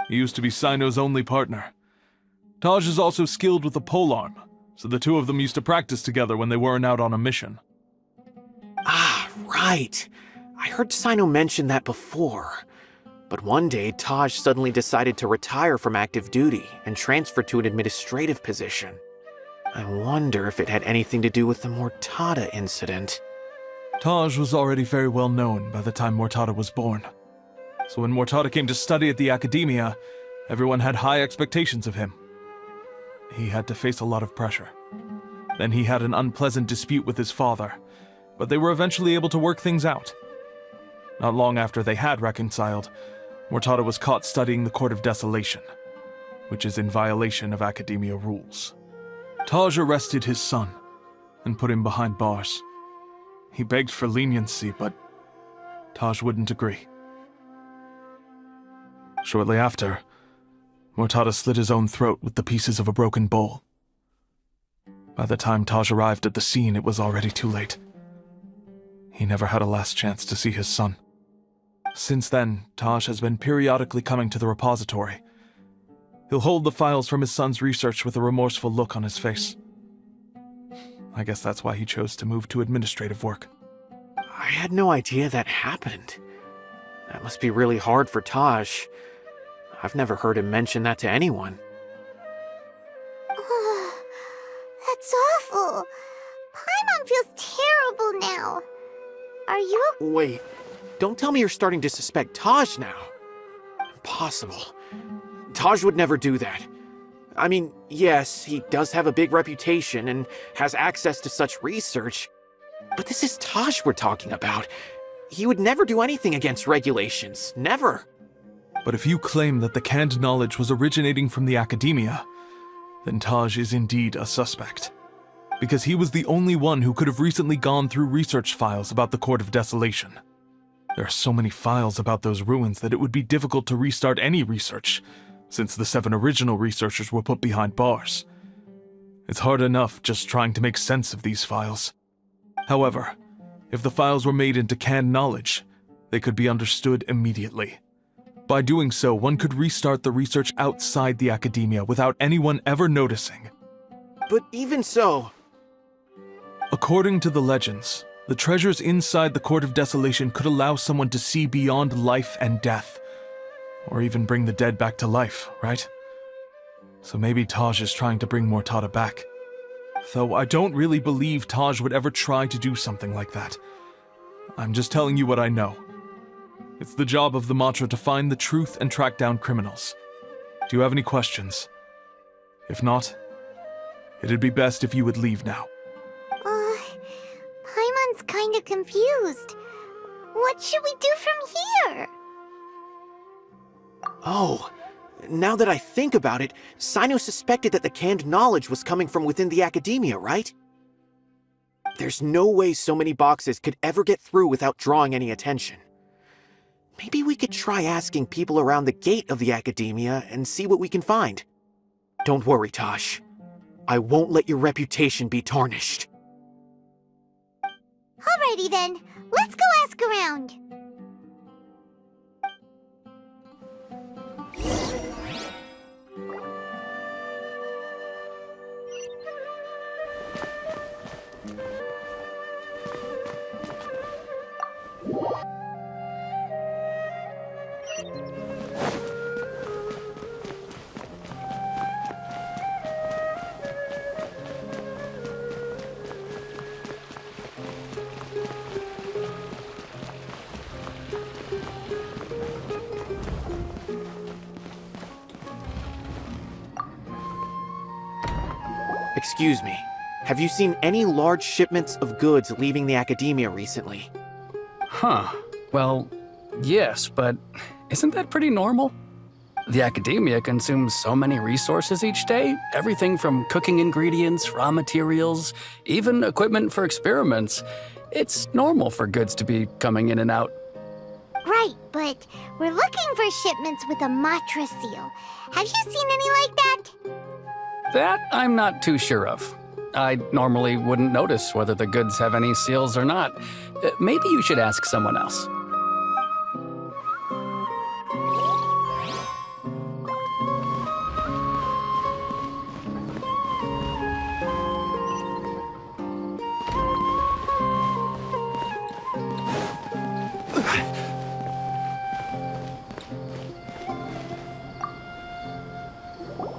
He used to be Cyno's only partner. Taj is also skilled with the polearm, so the two of them used to practice together when they weren't out on a mission. Ah, right. I heard Cyno mention that before. But one day, Taj suddenly decided to retire from active duty and transfer to an administrative position. I wonder if it had anything to do with the Mortada incident. Taj was already very well known by the time Mortada was born. So when Mortada came to study at the academia, everyone had high expectations of him. He had to face a lot of pressure. Then he had an unpleasant dispute with his father, but they were eventually able to work things out. Not long after they had reconciled, Mortada was caught studying the Court of Desolation, which is in violation of academia rules. Taj arrested his son and put him behind bars. He begged for leniency, but Taj wouldn't agree. Shortly after, Mortada slit his own throat with the pieces of a broken bowl. By the time Taj arrived at the scene, it was already too late. He never had a last chance to see his son. Since then, Taj has been periodically coming to the repository. He'll hold the files from his son's research with a remorseful look on his face. I guess that's why he chose to move to administrative work. I had no idea that happened. That must be really hard for Taj. I've never heard him mention that to anyone. That's awful. Paimon feels terrible now. Are you okay? Wait, don't tell me you're starting to suspect Taj now. Impossible. Taj would never do that. I mean, yes, he does have a big reputation and has access to such research, but this is Taj we're talking about. He would never do anything against regulations. Never. But if you claim that the canned knowledge was originating from the academia, then Taj is indeed a suspect. Because he was the only one who could have recently gone through research files about the Court of Desolation. There are so many files about those ruins that it would be difficult to restart any research, since the 7 original researchers were put behind bars. It's hard enough just trying to make sense of these files. However, if the files were made into canned knowledge, they could be understood immediately. By doing so, one could restart the research outside the academia without anyone ever noticing. But even so... According to the legends, the treasures inside the Court of Desolation could allow someone to see beyond life and death. Or even bring the dead back to life, right? So maybe Taj is trying to bring Mortada back. Though I don't really believe Taj would ever try to do something like that. I'm just telling you what I know. It's the job of the Matra to find the truth and track down criminals. Do you have any questions? If not, it'd be best if you would leave now. Paimon's kinda confused. What should we do from here? Oh, now that I think about it, Cyno suspected that the canned knowledge was coming from within the academia, right? There's no way so many boxes could ever get through without drawing any attention. Maybe we could try asking people around the gate of the academia and see what we can find. Don't worry, Tosh. I won't let your reputation be tarnished. Alrighty then, let's go ask around. Excuse me, have you seen any large shipments of goods leaving the academia recently? Huh. Well, yes, but isn't that pretty normal? The academia consumes so many resources each day, everything from cooking ingredients, raw materials, even equipment for experiments. It's normal for goods to be coming in and out. Right, but we're looking for shipments with a Matra seal. Have you seen any like that? That I'm not too sure of. I normally wouldn't notice whether the goods have any seals or not. Maybe you should ask someone else.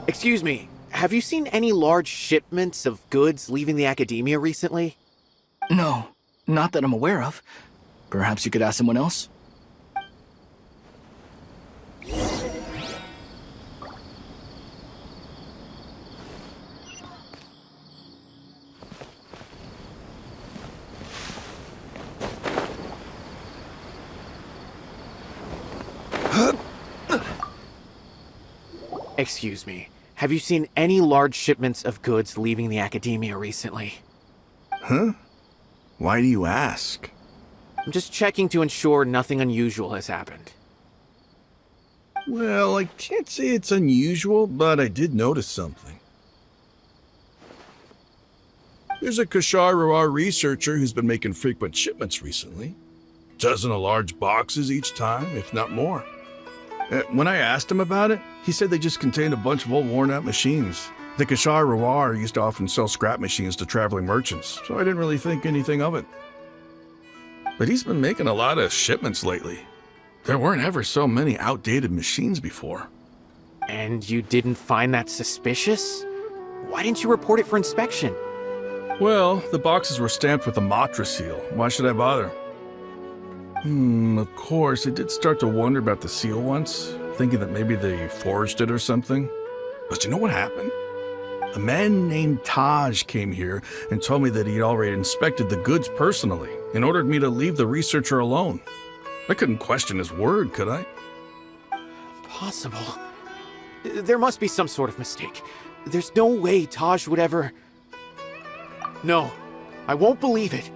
Excuse me, have you seen any large shipments of goods leaving the academia recently? No, not that I'm aware of. Perhaps you could ask someone else? Excuse me, have you seen any large shipments of goods leaving the academia recently? Huh? Why do you ask? I'm just checking to ensure nothing unusual has happened. Well, I can't say it's unusual, but I did notice something. There's a Kashar researcher who's been making frequent shipments recently. Dozen of large boxes each time, if not more. When I asked him about it, he said they just contained a bunch of old worn-out machines. The Kashar used to often sell scrap machines to traveling merchants, so I didn't really think anything of it. But he's been making a lot of shipments lately. There weren't ever so many outdated machines before. And you didn't find that suspicious? Why didn't you report it for inspection? Well, the boxes were stamped with a Matra seal. Why should I bother? Of course, I did start to wonder about the seal once, thinking that maybe they forged it or something. But you know what happened? A man named Taj came here and told me that he'd already inspected the goods personally, and ordered me to leave the researcher alone. I couldn't question his word, could I? Impossible. There must be some sort of mistake. There's no way Taj would ever... No, I won't believe it.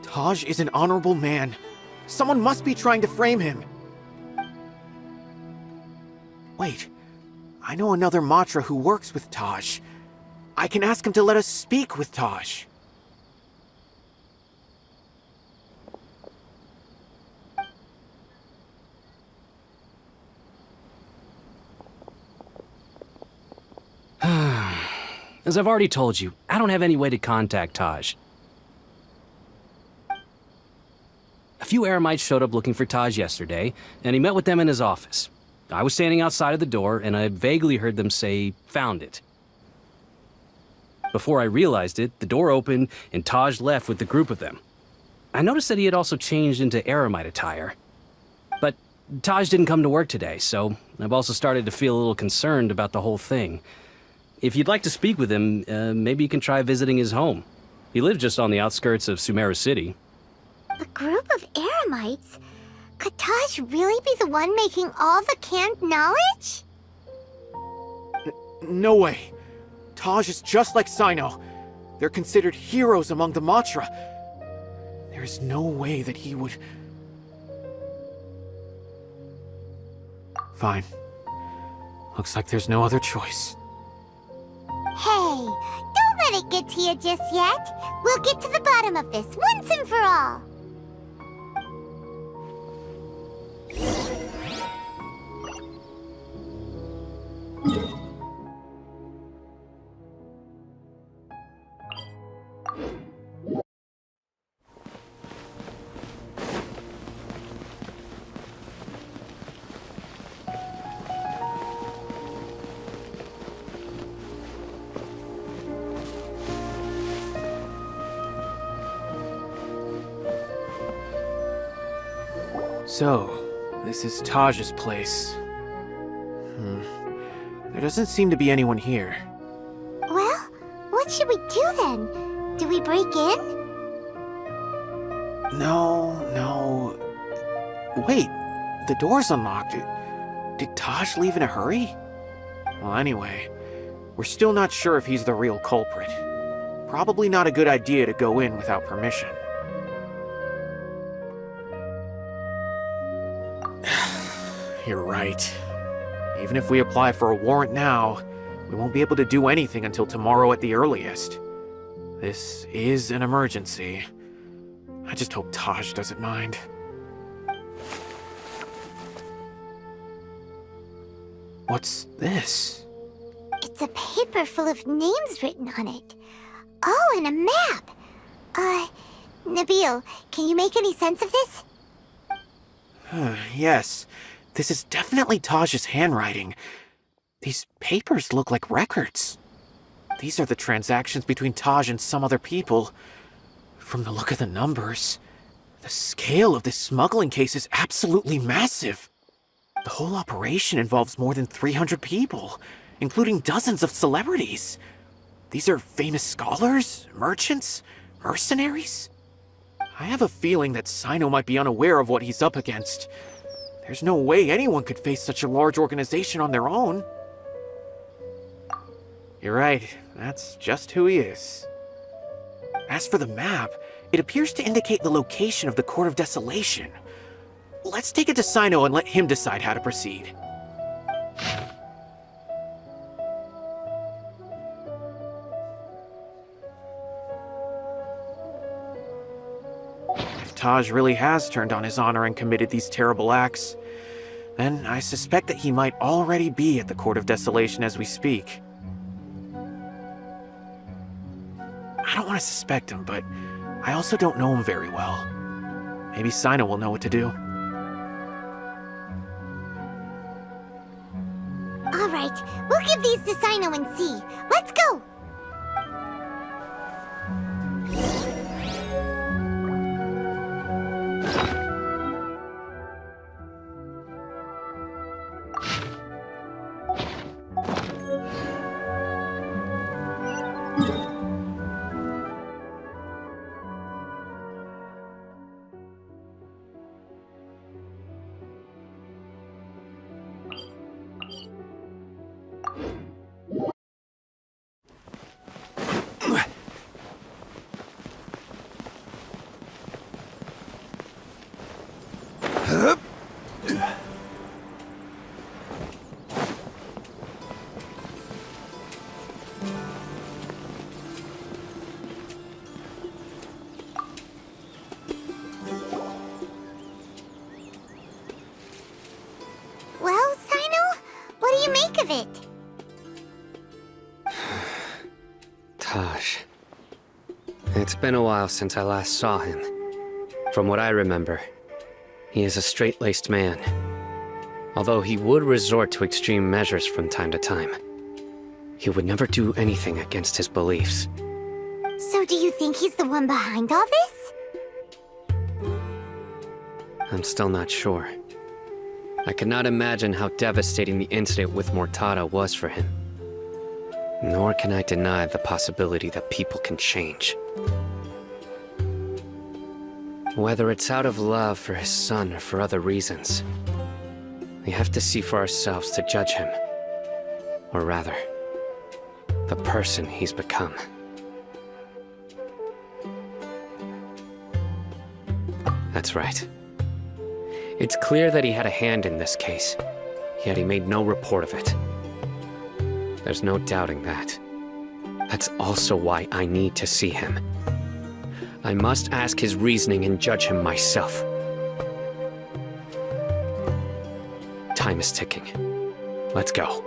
Taj is an honorable man. Someone must be trying to frame him. Wait, I know another Matra who works with Taj. I can ask him to let us speak with Taj. As I've already told you, I don't have any way to contact Taj. A few Eremites showed up looking for Taj yesterday, and he met with them in his office. I was standing outside of the door, and I vaguely heard them say, "Found it." Before I realized it, the door opened, and Taj left with the group of them. I noticed that he had also changed into Eremite attire. But Taj didn't come to work today, so I've also started to feel a little concerned about the whole thing. If you'd like to speak with him, maybe you can try visiting his home. He lives just on the outskirts of Sumeru City. A group of Eremites? Could Taj really be the one making all the canned knowledge? No way. Taj is just like Cyno. They're considered heroes among the Matra. There is no way that he would... Fine. Looks like there's no other choice. Hey, don't let it get to you just yet. We'll get to the bottom of this once and for all. So, this is Taj's place. There doesn't seem to be anyone here. Well, what should we do then? Do we break in? No. Wait, the door's unlocked. Did Taj leave in a hurry? Well, anyway, we're still not sure if he's the real culprit. Probably not a good idea to go in without permission. You're right. Even if we apply for a warrant now, we won't be able to do anything until tomorrow at the earliest. This is an emergency. I just hope Taj doesn't mind. What's this? It's a paper full of names written on it. Oh, and a map. Nabil, can you make any sense of this? Yes. This is definitely Taj's handwriting. These papers look like records. These are the transactions between Taj and some other people. From the look of the numbers, the scale of this smuggling case is absolutely massive. The whole operation involves more than 300 people, including dozens of celebrities. These are famous scholars, merchants, mercenaries. I have a feeling that Cyno might be unaware of what he's up against. There's no way anyone could face such a large organization on their own. You're right, that's just who he is. As for the map, it appears to indicate the location of the Court of Desolation. Let's take it to Cyno and let him decide how to proceed. If Taj really has turned on his honor and committed these terrible acts, then I suspect that he might already be at the Court of Desolation as we speak. I don't want to suspect him, but I also don't know him very well. Maybe Cyno will know what to do. All right, we'll give these to Cyno and see. Let's go! of it. Taj. It's been a while since I last saw him. From what I remember, he is a straight-laced man. Although he would resort to extreme measures from time to time, he would never do anything against his beliefs. So do you think he's the one behind all this? I'm still not sure. I cannot imagine how devastating the incident with Mortada was for him. Nor can I deny the possibility that people can change. Whether it's out of love for his son or for other reasons, we have to see for ourselves to judge him. Or rather, the person he's become. That's right. It's clear that he had a hand in this case, yet he made no report of it. There's no doubting that. That's also why I need to see him. I must ask his reasoning and judge him myself. Time is ticking. Let's go.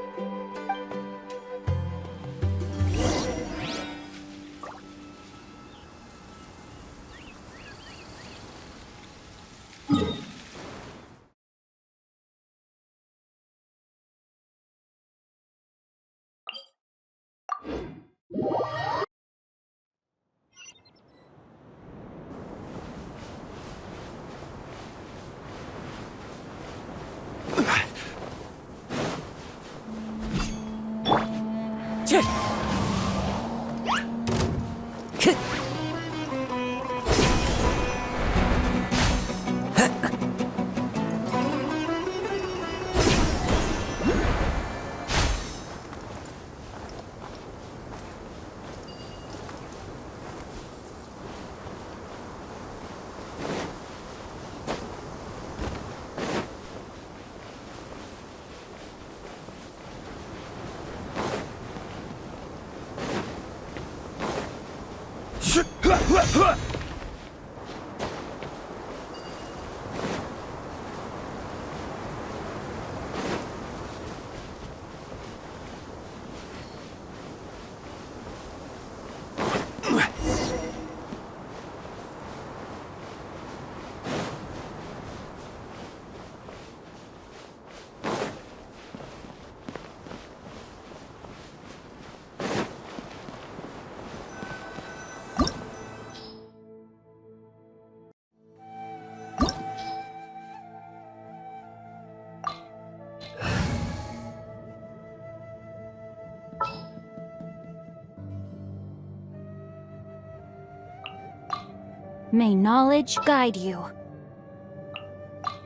May knowledge guide you.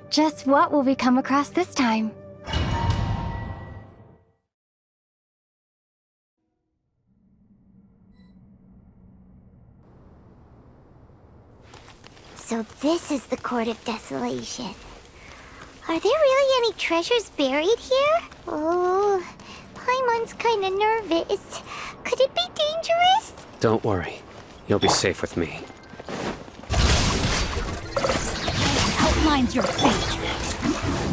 Just what will we come across this time? So this is the Court of Desolation. Are there really any treasures buried here? Oh, Paimon's kinda nervous. Could it be dangerous? Don't worry. You'll be safe with me. Outlines your fate.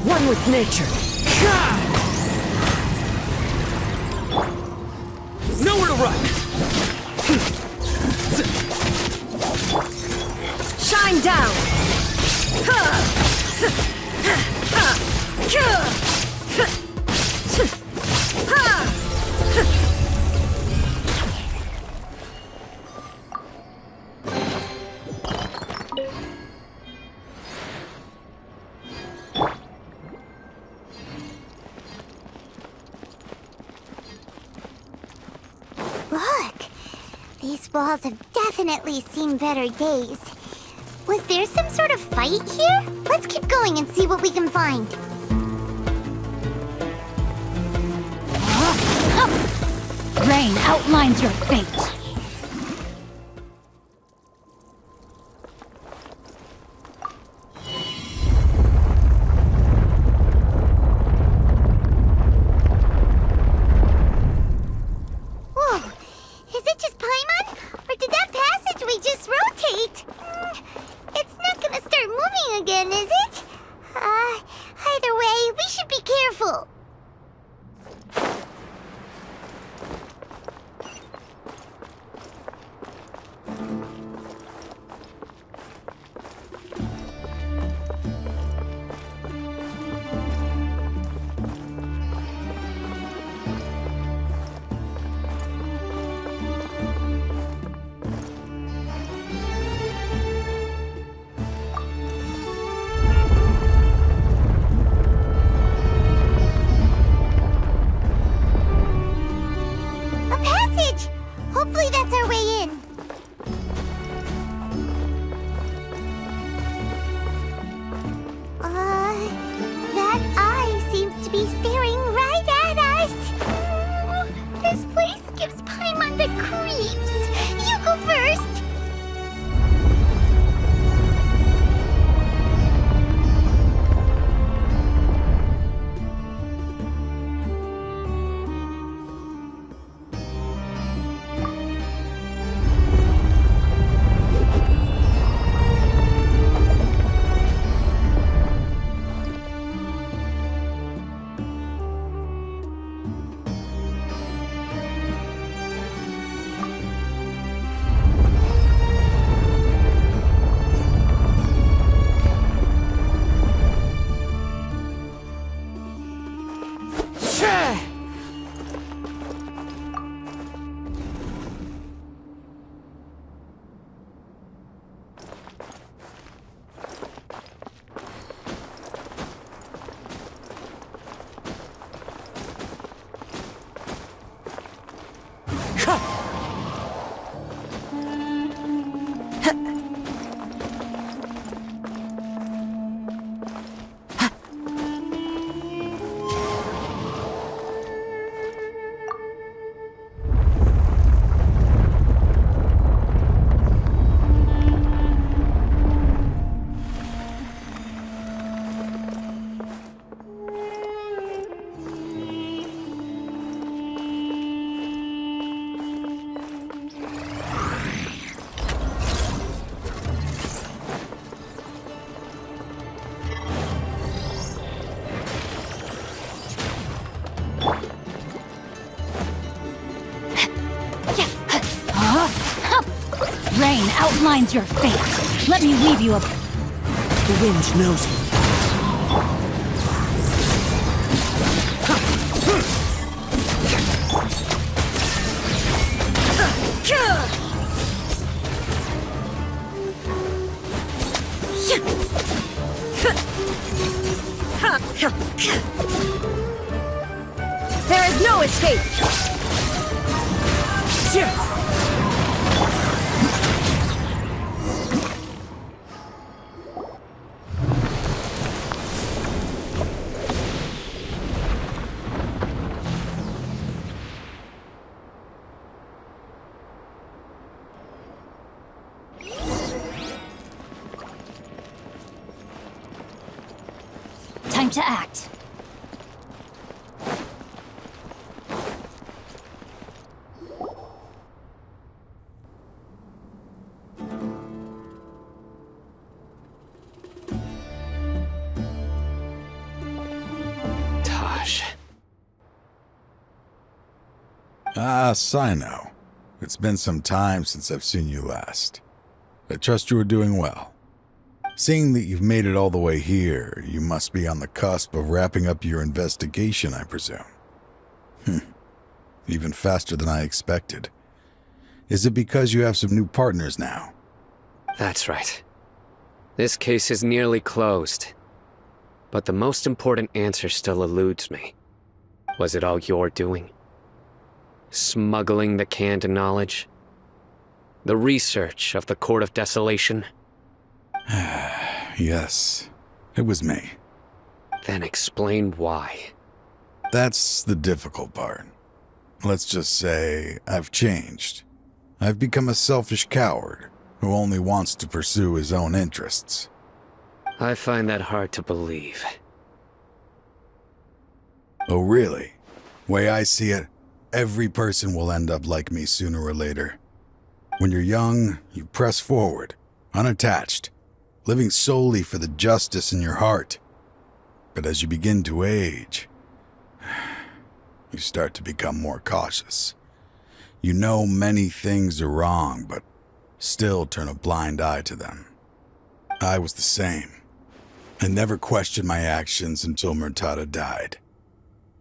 One with nature. Nowhere to run! Shine down! Look! These walls have definitely seen better days. Was there some sort of fight here? Let's keep going and see what we can find. Rain outlines your fate. Whoa! Is it just Paimon? Or did that passageway just rotate? It's not gonna start moving again, is it? Either way, we should be careful. outlines your fate. Let me leave you a... The wind knows me. There is no escape! Time to act. Ah, Cyno. It's been some time since I've seen you last. I trust you are doing well. Seeing that you've made it all the way here, you must be on the cusp of wrapping up your investigation, I presume. Even faster than I expected. Is it because you have some new partners now? That's right. This case is nearly closed. But the most important answer still eludes me. Was it all your doing? Smuggling the canned knowledge? The research of the Court of Desolation? Yes, it was me. Then explain why. That's the difficult part. Let's just say I've changed. I've become a selfish coward who only wants to pursue his own interests. I find that hard to believe. Oh, really? Way I see it, every person will end up like me sooner or later. When you're young, you press forward, unattached, living solely for the justice in your heart. But as you begin to age, you start to become more cautious. You know many things are wrong, but still turn a blind eye to them. I was the same. I never questioned my actions until Murtada died.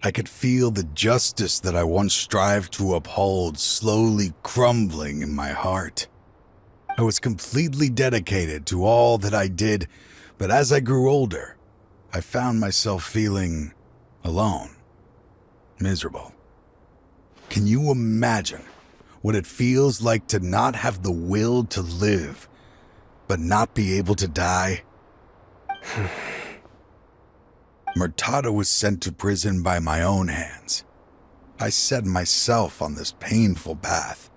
I could feel the justice that I once strived to uphold slowly crumbling in my heart. I was completely dedicated to all that I did, but as I grew older, I found myself feeling alone, miserable. Can you imagine what it feels like to not have the will to live, but not be able to die? Murtada was sent to prison by my own hands. I set myself on this painful path.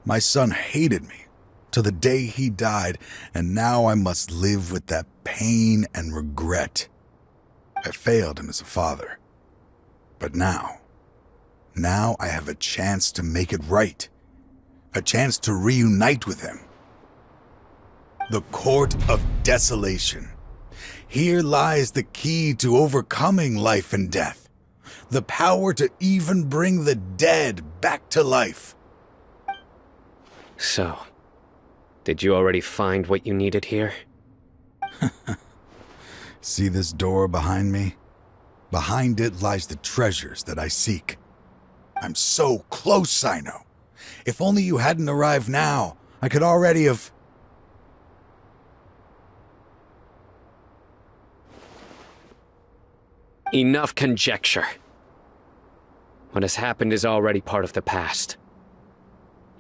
My son hated me till the day he died, and now I must live with that pain and regret. I failed him as a father. But now I have a chance to make it right. A chance to reunite with him. The Court of Desolation. Here lies the key to overcoming life and death. The power to even bring the dead back to life. So, did you already find what you needed here? See this door behind me? Behind it lies the treasures that I seek. I'm so close, Cyno. If only you hadn't arrived now, I could already have... Enough conjecture. What has happened is already part of the past.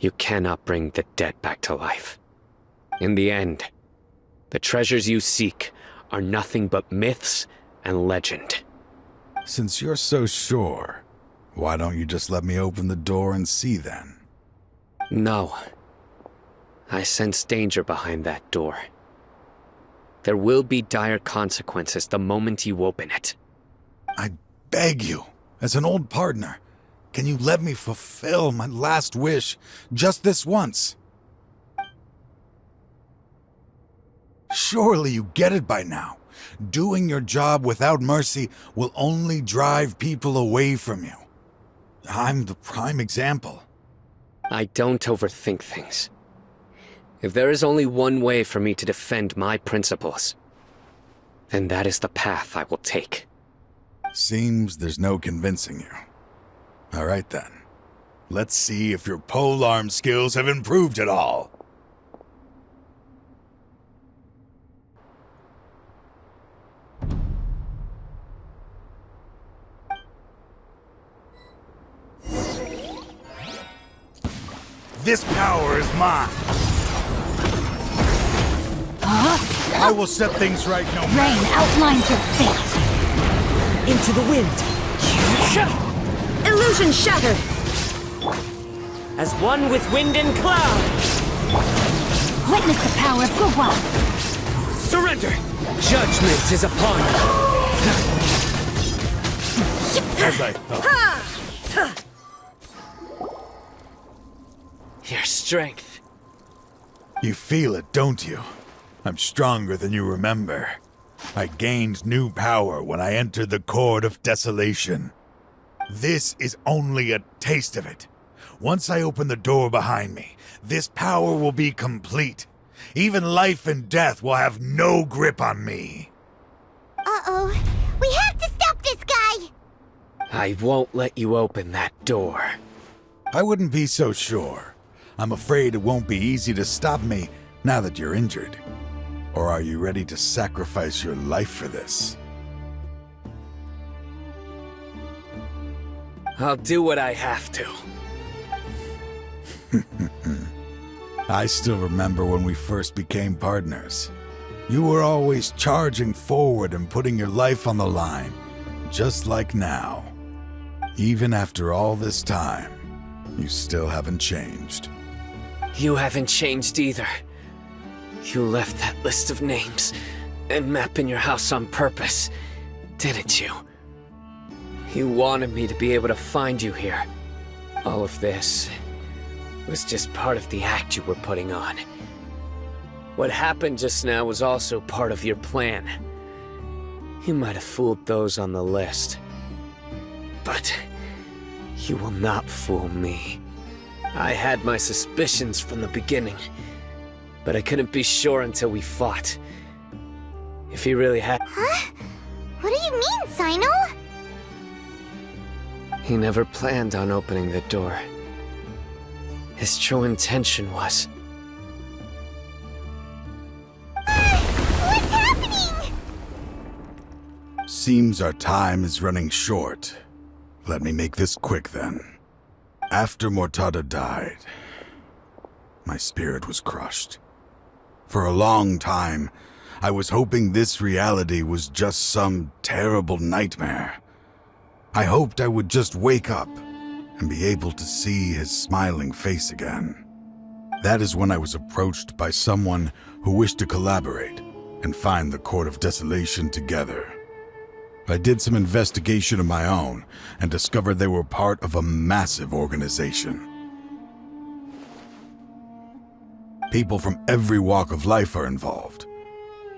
You cannot bring the dead back to life. In the end, the treasures you seek are nothing but myths and legend. Since you're so sure, why don't you just let me open the door and see then? No. I sense danger behind that door. There will be dire consequences the moment you open it. I beg you, as an old partner, can you let me fulfill my last wish just this once? Surely you get it by now. Doing your job without mercy will only drive people away from you. I'm the prime example. I don't overthink things. If there is only one way for me to defend my principles, then that is the path I will take. Seems there's no convincing you. All right then. Let's see if your polearm skills have improved at all. This power is mine. I will set things right no matter. Rain outlines your fate. Into the wind. Illusion shattered. As one with wind and cloud. Witness the power of Gugwa. Surrender. Judgment is upon you. As I thought. Your strength. You feel it, don't you? I'm stronger than you remember. I gained new power when I entered the Court of Desolation. This is only a taste of it. Once I open the door behind me, this power will be complete. Even life and death will have no grip on me. Uh-oh. We have to stop this guy! I won't let you open that door. I wouldn't be so sure. I'm afraid it won't be easy to stop me now that you're injured. Or are you ready to sacrifice your life for this? I'll do what I have to. I still remember when we first became partners. You were always charging forward and putting your life on the line, just like now. Even after all this time, you still haven't changed. You haven't changed either. You left that list of names and map in your house on purpose, didn't you? You wanted me to be able to find you here. All of this was just part of the act you were putting on. What happened just now was also part of your plan. You might have fooled those on the list, but you will not fool me. I had my suspicions from the beginning, but I couldn't be sure until we fought. If he really had— Huh? What do you mean, Cyno? He never planned on opening the door. His true intention was— What's happening? Seems our time is running short. Let me make this quick then. After Mortada died, my spirit was crushed. For a long time, I was hoping this reality was just some terrible nightmare. I hoped I would just wake up and be able to see his smiling face again. That is when I was approached by someone who wished to collaborate and find the Court of Desolation together. I did some investigation of my own and discovered they were part of a massive organization. People from every walk of life are involved.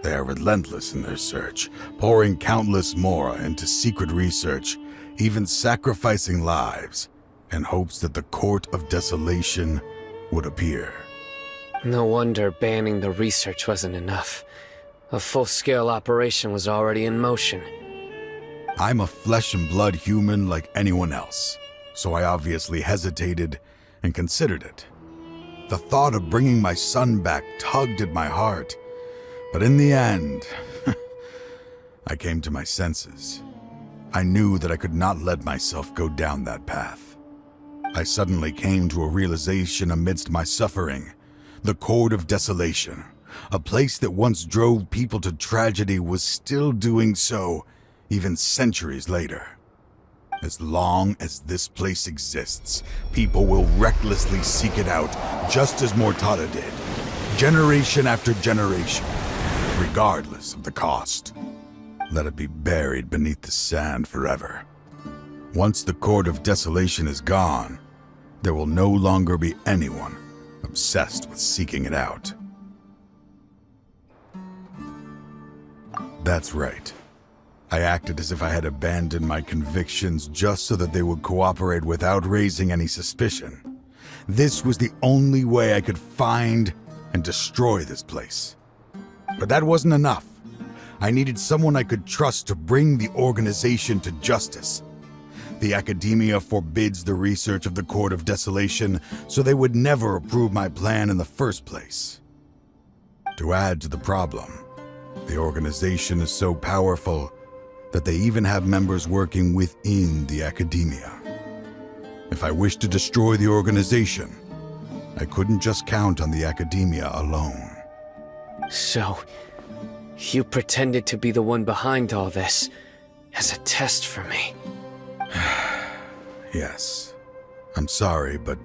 They are relentless in their search, pouring countless mora into secret research, even sacrificing lives, in hopes that the Court of Desolation would appear. No wonder banning the research wasn't enough. A full-scale operation was already in motion. I'm a flesh and blood human like anyone else, so I obviously hesitated and considered it. The thought of bringing my son back tugged at my heart, but in the end, I came to my senses. I knew that I could not let myself go down that path. I suddenly came to a realization amidst my suffering. The Court of Desolation, a place that once drove people to tragedy, was still doing so, even centuries later. As long as this place exists, people will recklessly seek it out, just as Mortada did, generation after generation, regardless of the cost. Let it be buried beneath the sand forever. Once the Court of Desolation is gone, there will no longer be anyone obsessed with seeking it out. That's right. I acted as if I had abandoned my convictions just so that they would cooperate without raising any suspicion. This was the only way I could find and destroy this place. But that wasn't enough. I needed someone I could trust to bring the organization to justice. The academia forbids the research of the Court of Desolation, so they would never approve my plan in the first place. To add to the problem, the organization is so powerful that they even have members working within the academia. If I wished to destroy the organization, I couldn't just count on the academia alone. So, you pretended to be the one behind all this as a test for me. Yes. I'm sorry, but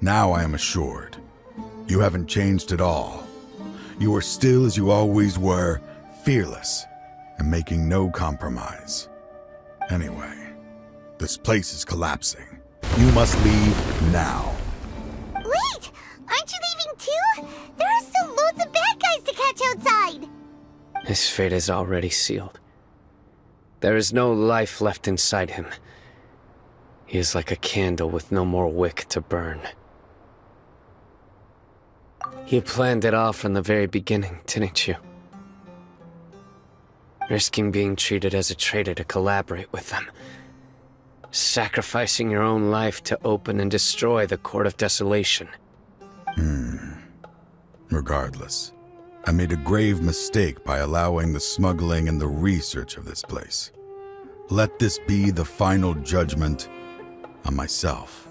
now I am assured. You haven't changed at all. You are still as you always were, fearless, and making no compromise. Anyway, this place is collapsing. You must leave now. Wait! Aren't you leaving too? There are still loads of bad guys to catch outside! His fate is already sealed. There is no life left inside him. He is like a candle with no more wick to burn. You planned it all from the very beginning, didn't you? Risking being treated as a traitor to collaborate with them. Sacrificing your own life to open and destroy the Court of Desolation. Regardless, I made a grave mistake by allowing the smuggling and the research of this place. Let this be the final judgment on myself.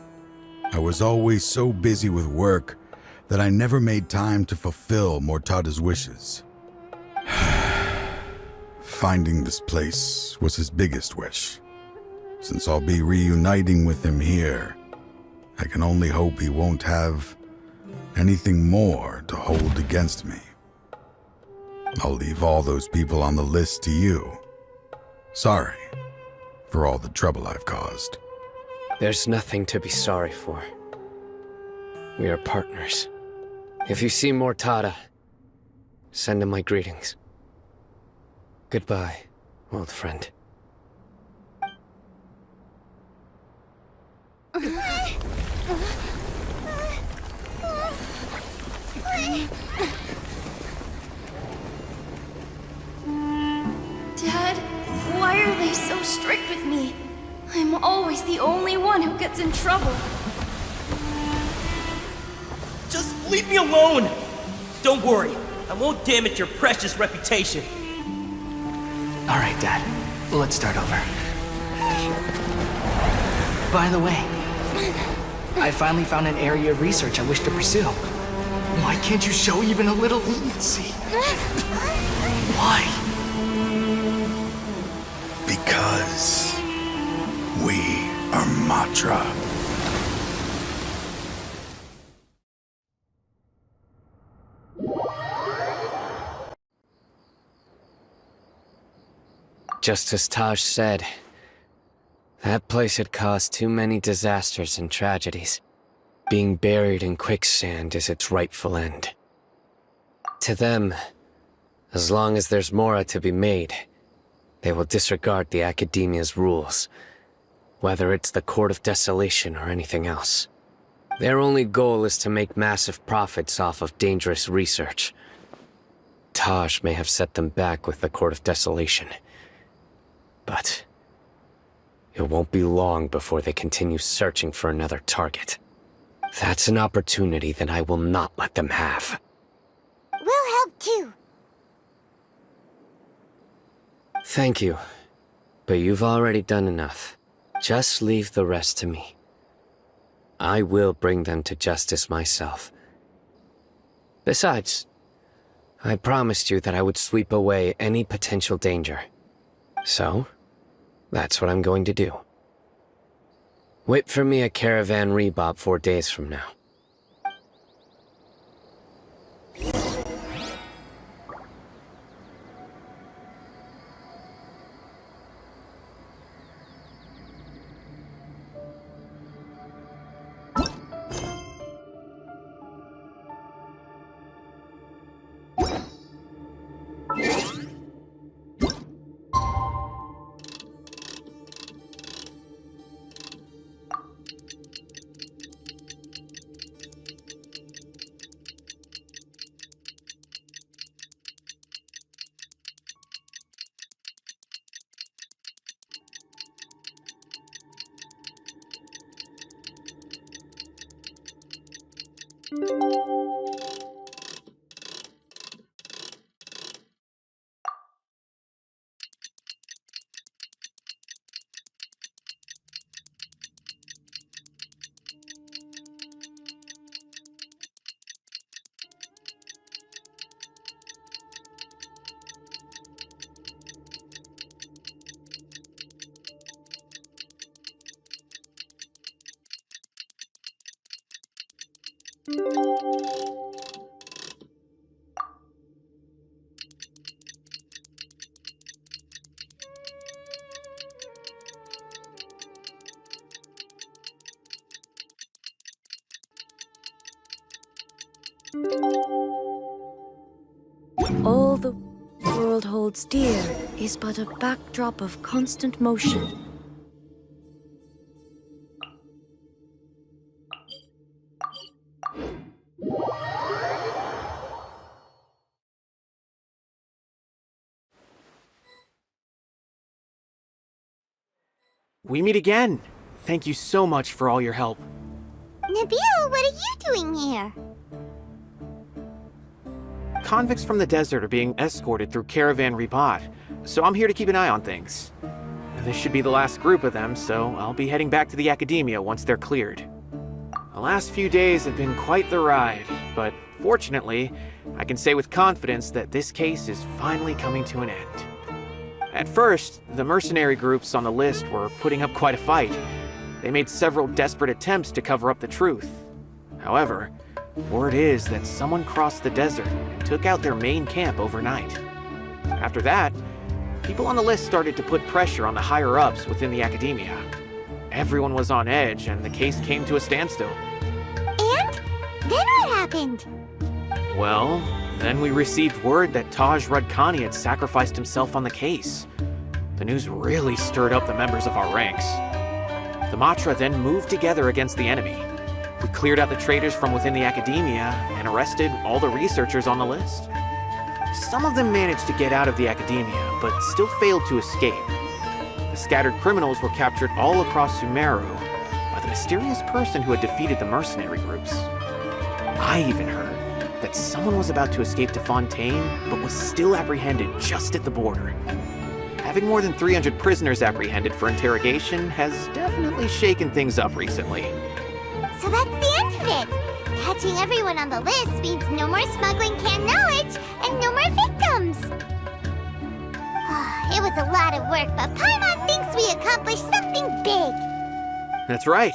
I was always so busy with work that I never made time to fulfill Mortada's wishes. Finding this place was his biggest wish. Since I'll be reuniting with him here, I can only hope he won't have anything more to hold against me. I'll leave all those people on the list to you. Sorry for all the trouble I've caused. There's nothing to be sorry for. We are partners. If you see Mortada, send him my greetings. Goodbye, old friend. Dad, why are they so strict with me? I'm always the only one who gets in trouble. Just leave me alone! Don't worry, I won't damage your precious reputation. Alright, Dad. Let's start over. By the way, I finally found an area of research I wish to pursue. Why can't you show even a little leniency? Why? Because we are Matra. Just as Taj said, that place had caused too many disasters and tragedies. Being buried in quicksand is its rightful end. To them, as long as there's more to be made, they will disregard the Academia's rules, whether it's the Court of Desolation or anything else. Their only goal is to make massive profits off of dangerous research. Taj may have set them back with the Court of Desolation, but it won't be long before they continue searching for another target. That's an opportunity that I will not let them have. We'll help too. Thank you, but you've already done enough. Just leave the rest to me. I will bring them to justice myself. Besides, I promised you that I would sweep away any potential danger. So, that's what I'm going to do. Wait for me at Caravan Rebop 4 days from now. All the world holds dear is but a backdrop of constant motion. We meet again. Thank you so much for all your help. Nabil, what are you doing here? Convicts from the desert are being escorted through Caravan Ribat, so I'm here to keep an eye on things. This should be the last group of them, so I'll be heading back to the Academia once they're cleared. The last few days have been quite the ride, but fortunately, I can say with confidence that this case is finally coming to an end. At first, the mercenary groups on the list were putting up quite a fight. They made several desperate attempts to cover up the truth. However, word is that someone crossed the desert and took out their main camp overnight. After that, people on the list started to put pressure on the higher-ups within the Academia. Everyone was on edge, and the case came to a standstill. And? Then what happened? Well, then we received word that Taj Radkani had sacrificed himself on the case. The news really stirred up the members of our ranks. The Matra then moved together against the enemy. We cleared out the traitors from within the Academia and arrested all the researchers on the list. Some of them managed to get out of the Academia, but still failed to escape. The scattered criminals were captured all across Sumeru by the mysterious person who had defeated the mercenary groups. I even heard that someone was about to escape to Fontaine, but was still apprehended just at the border. Having more than 300 prisoners apprehended for interrogation has definitely shaken things up recently. So that's the end of it! Catching everyone on the list means no more smuggling canned knowledge and no more victims! It was a lot of work, but Paimon thinks we accomplished something big! That's right.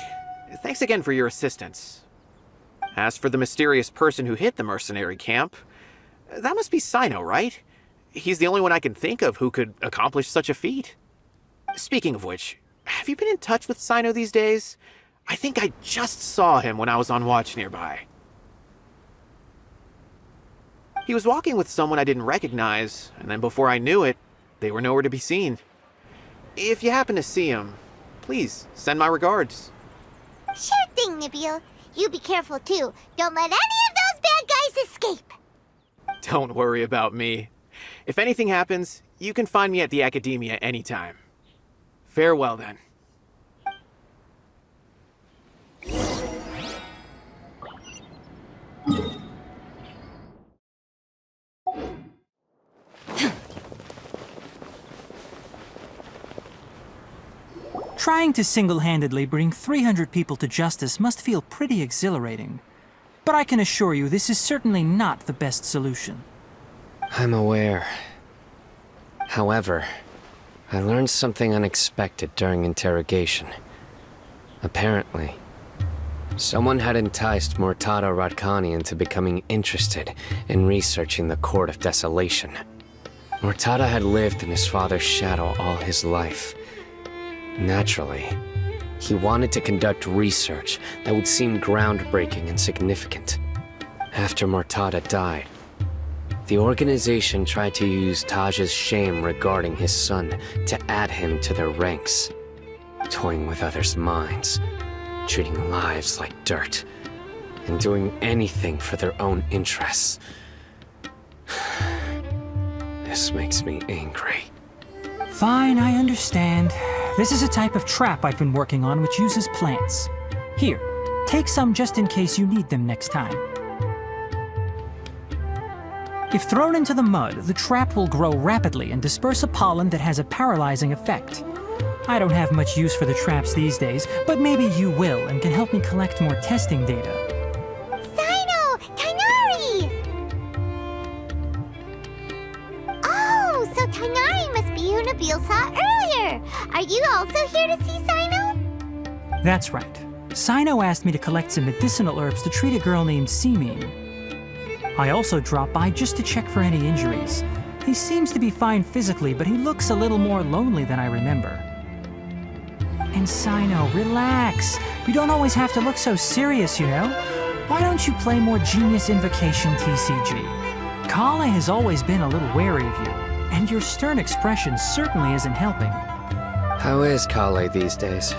Thanks again for your assistance. As for the mysterious person who hit the mercenary camp, that must be Cyno, right? He's the only one I can think of who could accomplish such a feat. Speaking of which, have you been in touch with Cyno these days? I think I just saw him when I was on watch nearby. He was walking with someone I didn't recognize, and then before I knew it, they were nowhere to be seen. If you happen to see him, please send my regards. Sure thing, Nabil. You be careful too. Don't let any of those bad guys escape. Don't worry about me. If anything happens, you can find me at the Academia anytime. Farewell then. Trying to single-handedly bring 300 people to justice must feel pretty exhilarating. But I can assure you this is certainly not the best solution. I'm aware. However, I learned something unexpected during interrogation. Apparently, someone had enticed Murtada Radkani into becoming interested in researching the Court of Desolation. Murtada had lived in his father's shadow all his life. Naturally, he wanted to conduct research that would seem groundbreaking and significant. After Murtada died, the organization tried to use Taj's shame regarding his son to add him to their ranks, toying with others' minds, treating lives like dirt, and doing anything for their own interests. This makes me angry. Fine, I understand. This is a type of trap I've been working on which uses plants. Here, Take some just in case you need them next time. If thrown into the mud, the trap will grow rapidly and disperse a pollen that has a paralyzing effect. I don't have much use for the traps these days, but maybe you will and can help me collect more testing data. Cyno! Tighnari! Oh, so Tighnari must be who Nabil saw earlier! Are you also here to see Cyno? That's right. Cyno asked me to collect some medicinal herbs to treat a girl named Seeming. I also dropped by just to check for any injuries. He seems to be fine physically, but he looks a little more lonely than I remember. And Cyno, relax. You don't always have to look so serious, you know? Why don't you play more Genius Invocation TCG? Kale has always been a little wary of you, and your stern expression certainly isn't helping. How is Kale these days?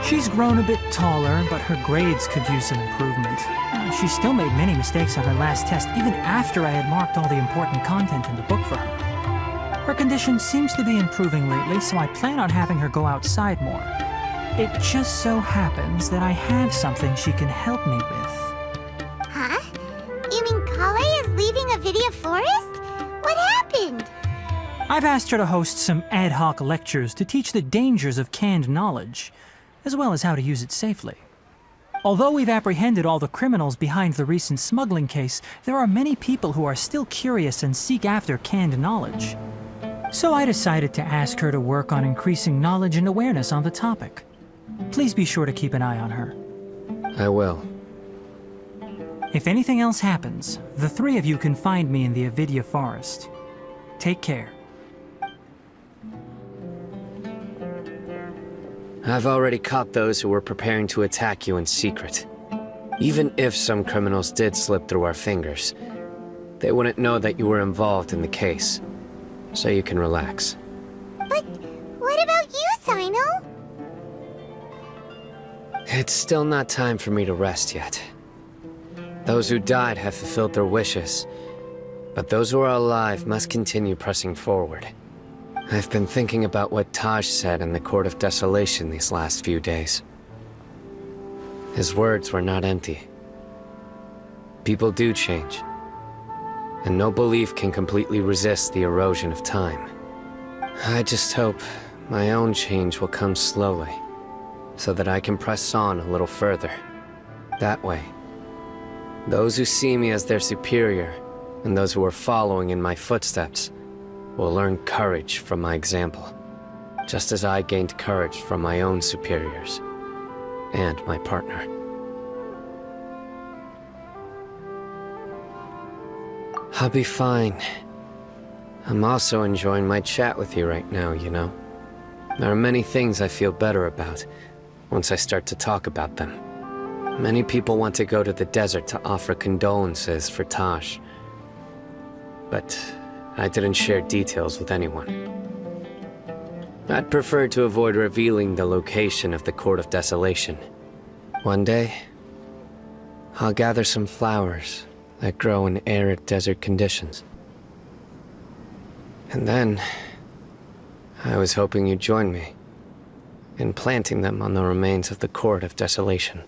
She's grown a bit taller, but her grades could use some improvement. She still made many mistakes on her last test, even after I had marked all the important content in the book for her. Her condition seems to be improving lately, so I plan on having her go outside more. It just so happens that I have something she can help me with. Huh? You mean Kale is leaving Avidia Forest? What happened? I've asked her to host some ad hoc lectures to teach the dangers of canned knowledge, as well as how to use it safely. Although we've apprehended all the criminals behind the recent smuggling case, there are many people who are still curious and seek after canned knowledge. So I decided to ask her to work on increasing knowledge and awareness on the topic. Please be sure to keep an eye on her. I will. If anything else happens, the three of you can find me in the Avidia Forest. Take care. I've already caught those who were preparing to attack you in secret. Even if some criminals did slip through our fingers, they wouldn't know that you were involved in the case. So you can relax. But what about you, Cyno? It's still not time for me to rest yet. Those who died have fulfilled their wishes, but those who are alive must continue pressing forward. I've been thinking about what Taj said in the Court of Desolation these last few days. His words were not empty. People do change, and no belief can completely resist the erosion of time. I just hope my own change will come slowly, so that I can press on a little further. That way, those who see me as their superior, and those who are following in my footsteps, will learn courage from my example, just as I gained courage from my own superiors and my partner. I'll be fine. I'm also enjoying my chat with you right now, you know. There are many things I feel better about once I start to talk about them. Many people want to go to the desert to offer condolences for Taj, but I didn't share details with anyone. I'd prefer to avoid revealing the location of the Court of Desolation. One day, I'll gather some flowers that grow in arid desert conditions. And then, I was hoping you'd join me in planting them on the remains of the Court of Desolation.